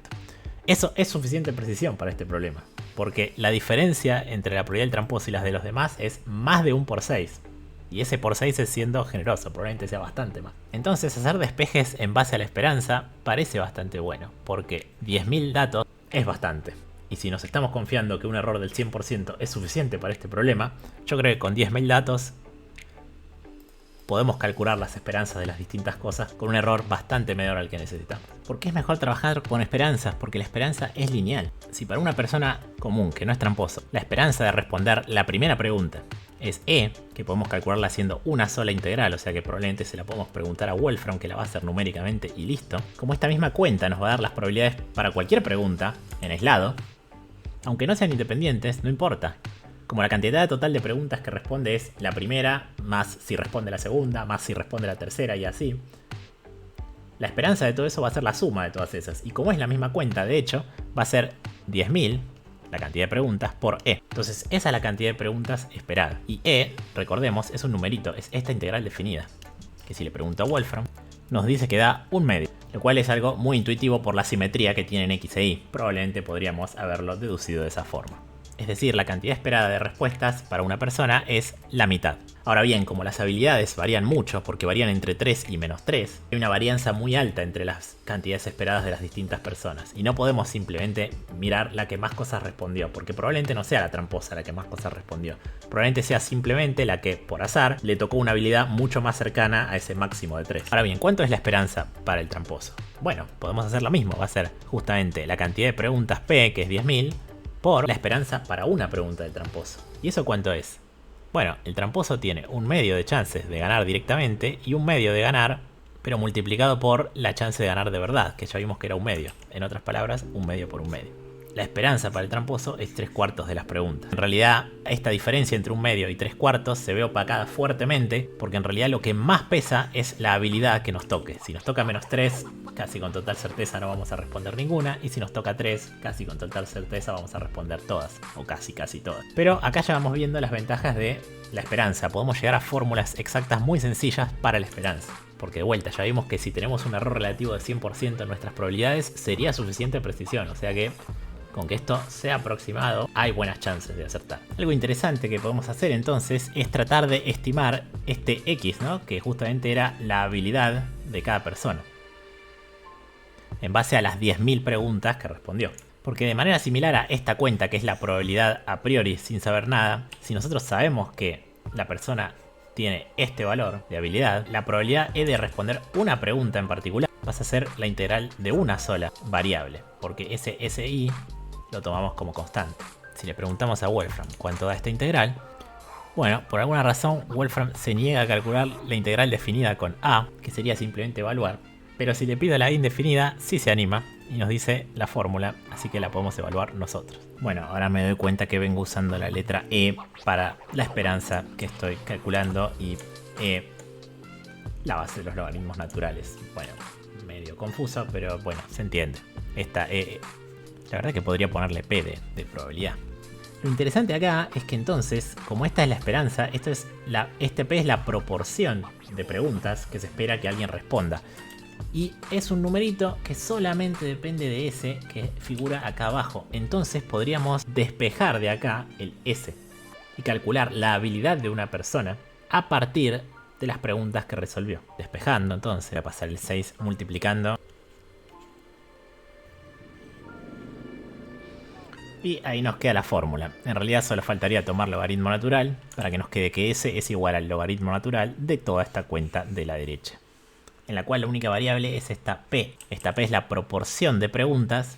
Eso es suficiente precisión para este problema, porque la diferencia entre la probabilidad del tramposo y las de los demás es más de 1 por 6. Y ese por 6 es siendo generoso, probablemente sea bastante más. Entonces hacer despejes en base a la esperanza parece bastante bueno, porque 10.000 datos es bastante. Y si nos estamos confiando que un error del 100% es suficiente para este problema, yo creo que con 10.000 datos podemos calcular las esperanzas de las distintas cosas con un error bastante menor al que necesitamos. ¿Por qué es mejor trabajar con esperanzas? Porque la esperanza es lineal. Si para una persona común que no es tramposo, la esperanza de responder la primera pregunta es E, que podemos calcularla haciendo una sola integral, o sea que probablemente se la podemos preguntar a Wolfram, que la va a hacer numéricamente y listo. Como esta misma cuenta nos va a dar las probabilidades para cualquier pregunta en aislado, aunque no sean independientes, no importa. Como la cantidad total de preguntas que responde es la primera, más si responde la segunda, más si responde la tercera y así. La esperanza de todo eso va a ser la suma de todas esas. Y como es la misma cuenta, de hecho, va a ser 10.000, la cantidad de preguntas, por E. Entonces esa es la cantidad de preguntas esperada. Y E, recordemos, es un numerito, es esta integral definida. Que si le pregunto a Wolfram, nos dice que da un medio. Lo cual es algo muy intuitivo por la simetría que tienen X e Y. Probablemente podríamos haberlo deducido de esa forma. Es decir, la cantidad esperada de respuestas para una persona es la mitad. Ahora bien, como las habilidades varían mucho, porque varían entre 3 y menos 3, hay una varianza muy alta entre las cantidades esperadas de las distintas personas. Y no podemos simplemente mirar la que más cosas respondió, porque probablemente no sea la tramposa la que más cosas respondió. Probablemente sea simplemente la que, por azar, le tocó una habilidad mucho más cercana a ese máximo de 3. Ahora bien, ¿cuánto es la esperanza para el tramposo? Bueno, podemos hacer lo mismo. Va a ser justamente la cantidad de preguntas P, que es 10.000, por la esperanza para una pregunta del tramposo. ¿Y eso cuánto es? Bueno, el tramposo tiene un medio de chances de ganar directamente y un medio de ganar, pero multiplicado por la chance de ganar de verdad, que ya vimos que era un medio. En otras palabras, un medio por un medio. La esperanza para el tramposo es 3/4 de las preguntas. En realidad, esta diferencia entre un medio y 3/4 se ve opacada fuertemente, porque en realidad lo que más pesa es la habilidad que nos toque. Si nos toca menos 3, casi con total certeza no vamos a responder ninguna, y si nos toca 3, casi con total certeza vamos a responder todas, o casi todas. Pero acá ya vamos viendo las ventajas de la esperanza. Podemos llegar a fórmulas exactas muy sencillas para la esperanza. Porque de vuelta, ya vimos que si tenemos un error relativo de 100% en nuestras probabilidades, sería suficiente precisión, o sea que con que esto sea aproximado, hay buenas chances de acertar. Algo interesante que podemos hacer entonces es tratar de estimar este X, ¿no? Que justamente era la habilidad de cada persona, en base a las 10.000 preguntas que respondió. Porque de manera similar a esta cuenta, que es la probabilidad a priori sin saber nada, si nosotros sabemos que la persona tiene este valor de habilidad, la probabilidad E de responder una pregunta en particular pasa a ser la integral de una sola variable, porque ese SI lo tomamos como constante. Si le preguntamos a Wolfram cuánto da esta integral, bueno, por alguna razón Wolfram se niega a calcular la integral definida con A, que sería simplemente evaluar, pero si le pido la indefinida sí se anima y nos dice la fórmula, así que la podemos evaluar nosotros. Bueno, ahora me doy cuenta que vengo usando la letra E para la esperanza que estoy calculando y E la base de los logaritmos naturales. Bueno, medio confuso, pero bueno, se entiende. Esta E, la verdad que podría ponerle P de probabilidad. Lo interesante acá es que entonces, como esta es la esperanza, este P es la proporción de preguntas que se espera que alguien responda. Y es un numerito que solamente depende de S, que figura acá abajo. Entonces podríamos despejar de acá el S y calcular la habilidad de una persona a partir de las preguntas que resolvió. Despejando entonces, voy a pasar el 6 multiplicando. Y ahí nos queda la fórmula. En realidad solo faltaría tomar logaritmo natural para que nos quede que S es igual al logaritmo natural de toda esta cuenta de la derecha, en la cual la única variable es esta P. Esta P es la proporción de preguntas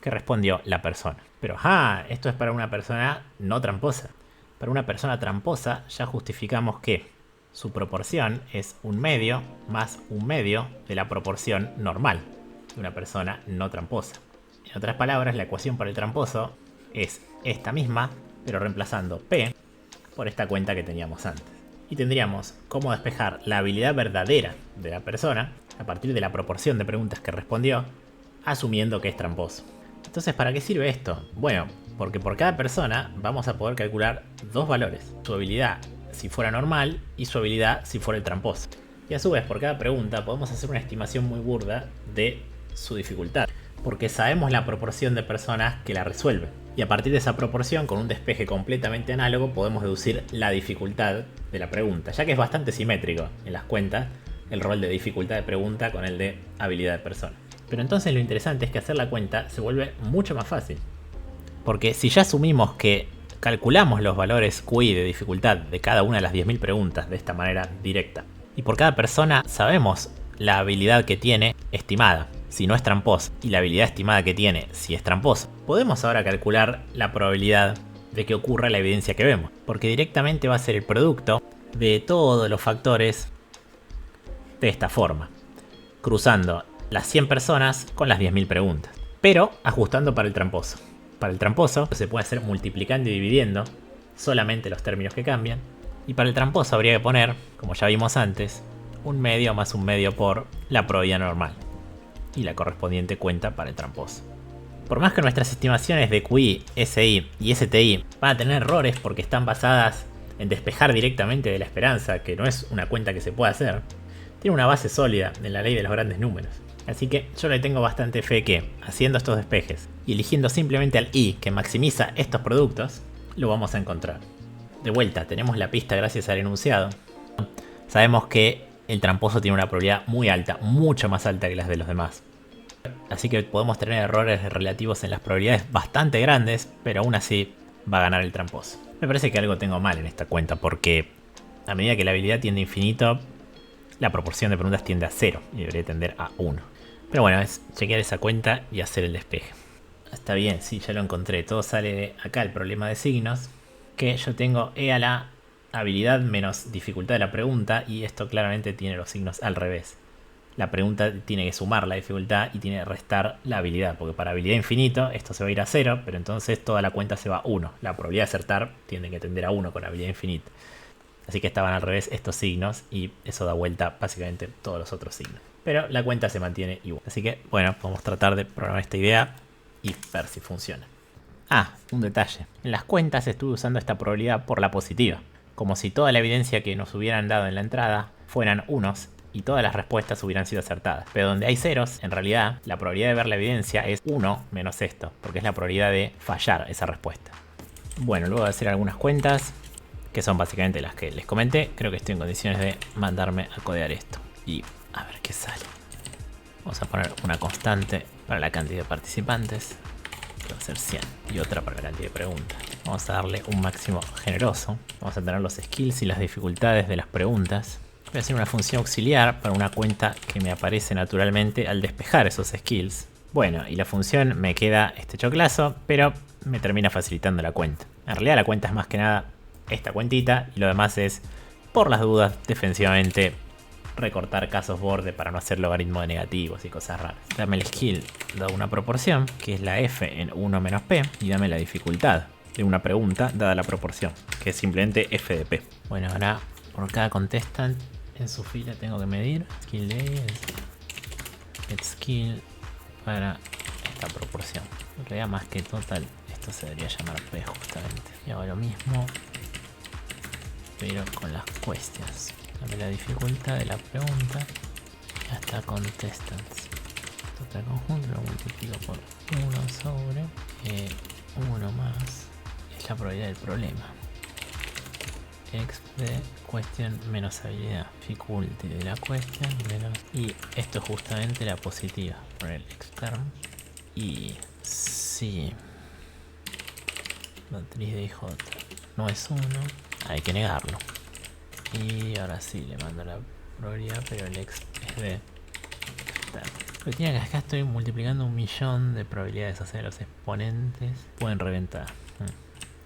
que respondió la persona. Pero esto es para una persona no tramposa. Para una persona tramposa ya justificamos que su proporción es un medio más un medio de la proporción normal de una persona no tramposa. En otras palabras, la ecuación para el tramposo es esta misma, pero reemplazando P por esta cuenta que teníamos antes. Y tendríamos cómo despejar la habilidad verdadera de la persona a partir de la proporción de preguntas que respondió, asumiendo que es tramposo. Entonces, ¿para qué sirve esto? Bueno, porque por cada persona vamos a poder calcular dos valores. Su habilidad si fuera normal y su habilidad si fuera el tramposo. Y a su vez, por cada pregunta podemos hacer una estimación muy burda de su dificultad, porque sabemos la proporción de personas que la resuelven. Y a partir de esa proporción, con un despeje completamente análogo, podemos deducir la dificultad de la pregunta, ya que es bastante simétrico en las cuentas el rol de dificultad de pregunta con el de habilidad de persona. Pero entonces lo interesante es que hacer la cuenta se vuelve mucho más fácil. Porque si ya asumimos que calculamos los valores QI de dificultad de cada una de las 10.000 preguntas de esta manera directa, y por cada persona sabemos la habilidad que tiene estimada, si no es tramposo, y la habilidad estimada que tiene si es tramposo, podemos ahora calcular la probabilidad de que ocurra la evidencia que vemos, porque directamente va a ser el producto de todos los factores de esta forma, cruzando las 100 personas con las 10.000 preguntas, pero ajustando para el tramposo. Para el tramposo se puede hacer multiplicando y dividiendo solamente los términos que cambian, y para el tramposo habría que poner, como ya vimos antes, un medio más un medio por la probabilidad normal y la correspondiente cuenta para el tramposo. Por más que nuestras estimaciones de QI, SI y STI van a tener errores porque están basadas en despejar directamente de la esperanza, que no es una cuenta que se pueda hacer, tiene una base sólida en la ley de los grandes números. Así que yo le tengo bastante fe que, haciendo estos despejes y eligiendo simplemente al I que maximiza estos productos, lo vamos a encontrar. De vuelta, tenemos la pista gracias al enunciado. Sabemos que el tramposo tiene una probabilidad muy alta, mucho más alta que las de los demás. Así que podemos tener errores relativos en las probabilidades bastante grandes, pero aún así va a ganar el tramposo. Me parece que algo tengo mal en esta cuenta, porque a medida que la habilidad tiende a infinito, la proporción de preguntas tiende a 0 y debería tender a 1. Pero bueno, es chequear esa cuenta y hacer el despeje. Está bien, sí, ya lo encontré. Todo sale de acá el problema de signos, que yo tengo E a la habilidad menos dificultad de la pregunta, y esto claramente tiene los signos al revés. La pregunta tiene que sumar la dificultad y tiene que restar la habilidad, porque para habilidad infinito esto se va a ir a 0, pero entonces toda la cuenta se va a 1. La probabilidad de acertar tiene que tender a 1 con habilidad infinita. Así que estaban al revés estos signos y eso da vuelta básicamente todos los otros signos. Pero la cuenta se mantiene igual. Así que bueno, podemos tratar de programar esta idea y ver si funciona. Ah, un detalle. En las cuentas estuve usando esta probabilidad por la positiva, como si toda la evidencia que nos hubieran dado en la entrada fueran unos y todas las respuestas hubieran sido acertadas. Pero donde hay ceros, en realidad, la probabilidad de ver la evidencia es 1 menos esto, porque es la probabilidad de fallar esa respuesta. Bueno, luego de hacer algunas cuentas, que son básicamente las que les comenté, creo que estoy en condiciones de mandarme a codear esto. Y a ver qué sale. Vamos a poner una constante para la cantidad de participantes, que va a ser 100, y otra para la cantidad de preguntas. Vamos a darle un máximo generoso. Vamos a tener los skills y las dificultades de las preguntas. Voy a hacer una función auxiliar para una cuenta que me aparece naturalmente al despejar esos skills. Bueno, y la función me queda este choclazo, pero me termina facilitando la cuenta. En realidad la cuenta es más que nada esta cuentita, y lo demás es, por las dudas, defensivamente recortar casos borde para no hacer logaritmo de negativos y cosas raras. Dame el skill dado una proporción, que es la f en 1 menos p, y dame la dificultad de una pregunta dada la proporción, que es simplemente f de p. Bueno, ahora por cada contestant en su fila tengo que medir skill de get skill para esta proporción. En realidad, más que total, esto se debería llamar p justamente. Y hago lo mismo, pero con las questions. Dame la dificultad de la pregunta y hasta contestants. Total conjunto lo multiplico por 1 sobre 1 más es la probabilidad del problema. X de question menos habilidad. Difficulty de la question menos. Y esto es justamente la positiva por el externo. Y si matriz de IJ no es 1, hay que negarlo. Y ahora sí le mando la probabilidad, pero el X es de externo. Lo que tiene que acá estoy multiplicando 1.000.000 de probabilidades, o sea, los exponentes pueden reventar.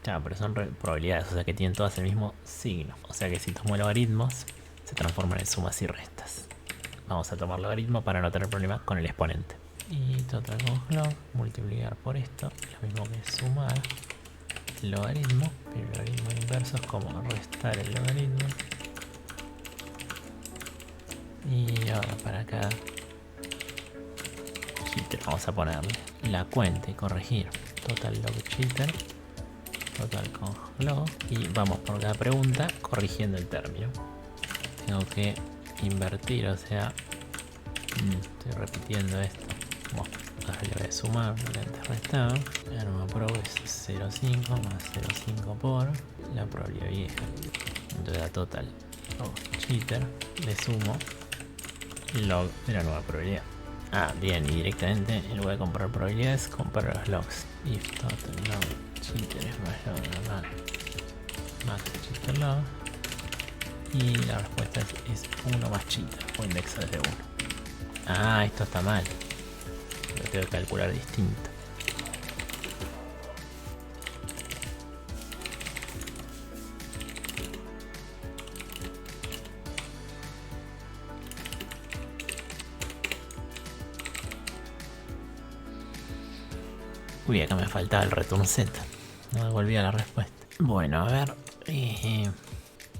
Claro, pero son probabilidades, o sea que tienen todas el mismo signo. O sea que si tomo logaritmos, se transforman en sumas y restas. Vamos a tomar logaritmo para no tener problema con el exponente. Y total conjunto, multiplicar por esto, lo mismo que sumar el logaritmo, pero el logaritmo inverso es como restar el logaritmo Y ahora para acá. Cheater, vamos a ponerle la cuenta y corregir. Total log cheater. Total con log. Y vamos por cada pregunta corrigiendo el término. Tengo que invertir, o sea. Estoy repitiendo esto. Bueno, ahora le voy a sumar lo que antes restaba. La nueva probe es 0,5 más 0,5 por la probabilidad vieja. Entonces la total log cheater le sumo log de la nueva probabilidad. Ah, bien, y directamente en lugar de comparar probabilidades, comparo los logs. If total log cheater es mayor a max cheater log. Y la respuesta es 1 más cheater, o indexo desde 1. Ah, esto está mal. Lo tengo que calcular distinto. Uy, acá me faltaba el return set. No devolvía la respuesta. Bueno, a ver.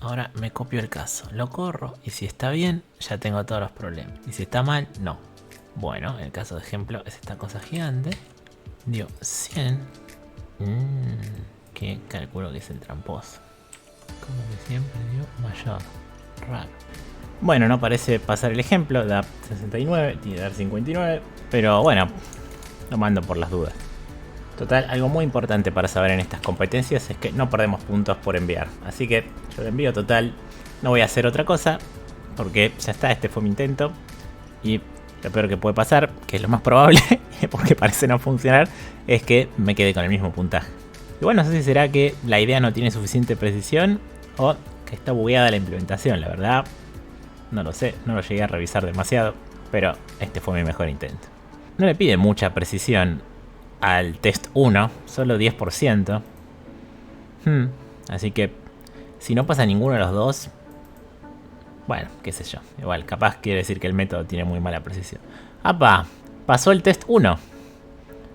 Ahora me copio el caso. Lo corro y si está bien, ya tengo todos los problemas. Y si está mal, no. Bueno, el caso de ejemplo es esta cosa gigante. Dio 100. Que calculo que es el tramposo. Como que siempre dio mayor. Raro. Bueno, no parece pasar el ejemplo. Da 69, tiene que dar 59. Pero bueno, lo mando por las dudas. Total, algo muy importante para saber en estas competencias es que no perdemos puntos por enviar. Así que yo lo envío total. No voy a hacer otra cosa. Porque ya está, este fue mi intento. Y lo peor que puede pasar, que es lo más probable, porque parece no funcionar, es que me quede con el mismo puntaje. Y bueno, no sé si será que la idea no tiene suficiente precisión o que está bugueada la implementación. La verdad, no lo sé, no lo llegué a revisar demasiado, pero este fue mi mejor intento. No le pide mucha precisión al test 1, solo 10%. Así que si no pasa ninguno de los dos, bueno, qué sé yo. Igual, capaz quiere decir que el método tiene muy mala precisión. ¡Apa! Pasó el test 1.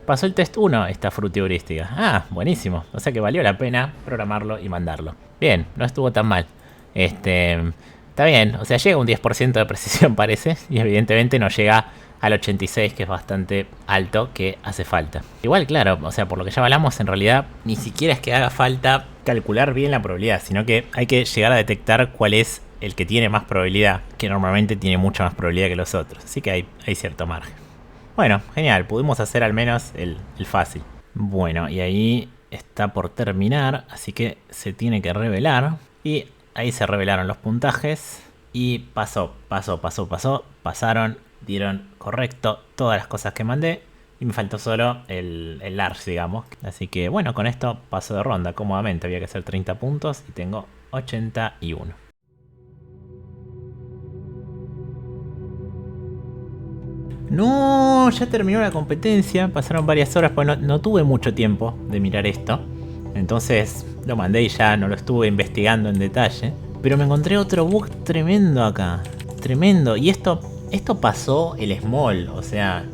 Pasó el test 1 esta fruta heurística. Ah, buenísimo. O sea que valió la pena programarlo y mandarlo. Bien, no estuvo tan mal. Está bien, o sea, llega un 10% de precisión parece. Y evidentemente no llega al 86, que es bastante alto, que hace falta. Igual, claro, o sea, por lo que ya hablamos, en realidad ni siquiera es que haga falta calcular bien la probabilidad, sino que hay que llegar a detectar cuál es el que tiene más probabilidad, que normalmente tiene mucha más probabilidad que los otros. Así que hay cierto margen. Bueno, genial, pudimos hacer al menos el fácil. Bueno, y ahí está por terminar, así que se tiene que revelar. Y ahí se revelaron los puntajes. Y pasaron, dieron correcto todas las cosas que mandé. Y me faltó solo el large, digamos. Así que bueno, con esto paso de ronda cómodamente. Había que hacer 30 puntos y tengo 81. No, ya terminó la competencia. Pasaron varias horas, pues no tuve mucho tiempo de mirar esto. Entonces lo mandé y ya no lo estuve investigando en detalle. Pero me encontré otro bug tremendo acá. Tremendo. Y esto pasó el small. O sea,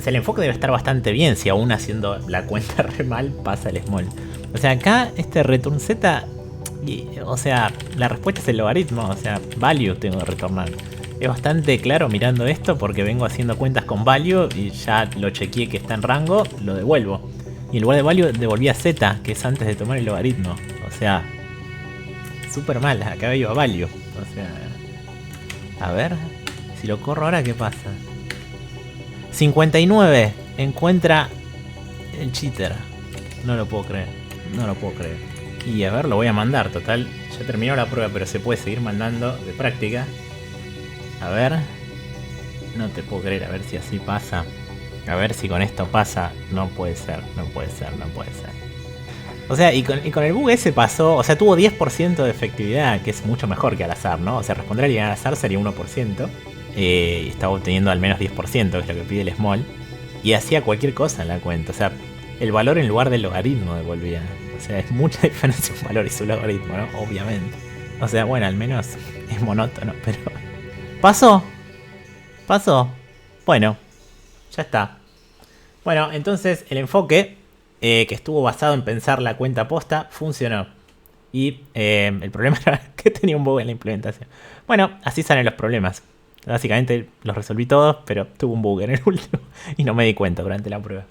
el enfoque debe estar bastante bien si aún haciendo la cuenta re mal pasa el small. O sea, acá este return z, o sea, la respuesta es el logaritmo. O sea, value tengo que retornar. Es bastante claro mirando esto porque vengo haciendo cuentas con value y ya lo chequeé que está en rango, lo devuelvo. Y en lugar de value devolví a z, que es antes de tomar el logaritmo. O sea, súper mal, acá iba value. O sea, a ver, si lo corro ahora, ¿qué pasa? 59, encuentra el cheater. No lo puedo creer, no lo puedo creer. Y a ver, lo voy a mandar, total, ya terminó la prueba, pero se puede seguir mandando de práctica. A ver, no te puedo creer, a ver si así pasa. A ver si con esto pasa. No puede ser, no puede ser, no puede ser. O sea, y con el bug ese pasó, o sea, tuvo 10% de efectividad, que es mucho mejor que al azar, ¿no? O sea, responder al azar sería 1%. Estaba obteniendo al menos 10%, que es lo que pide el small. Y hacía cualquier cosa en la cuenta, o sea, el valor en lugar del logaritmo devolvía. O sea, es mucha diferencia un valor y su logaritmo, ¿no? Obviamente. O sea, bueno, al menos es monótono, pero... ¡Pasó! ¡Pasó! Bueno, ya está. Bueno, entonces el enfoque, que estuvo basado en pensar la cuenta posta, funcionó. Y el problema era que tenía un bug en la implementación. Bueno, así salen los problemas. Básicamente los resolví todos, pero tuve un bug en el último y no me di cuenta durante la prueba.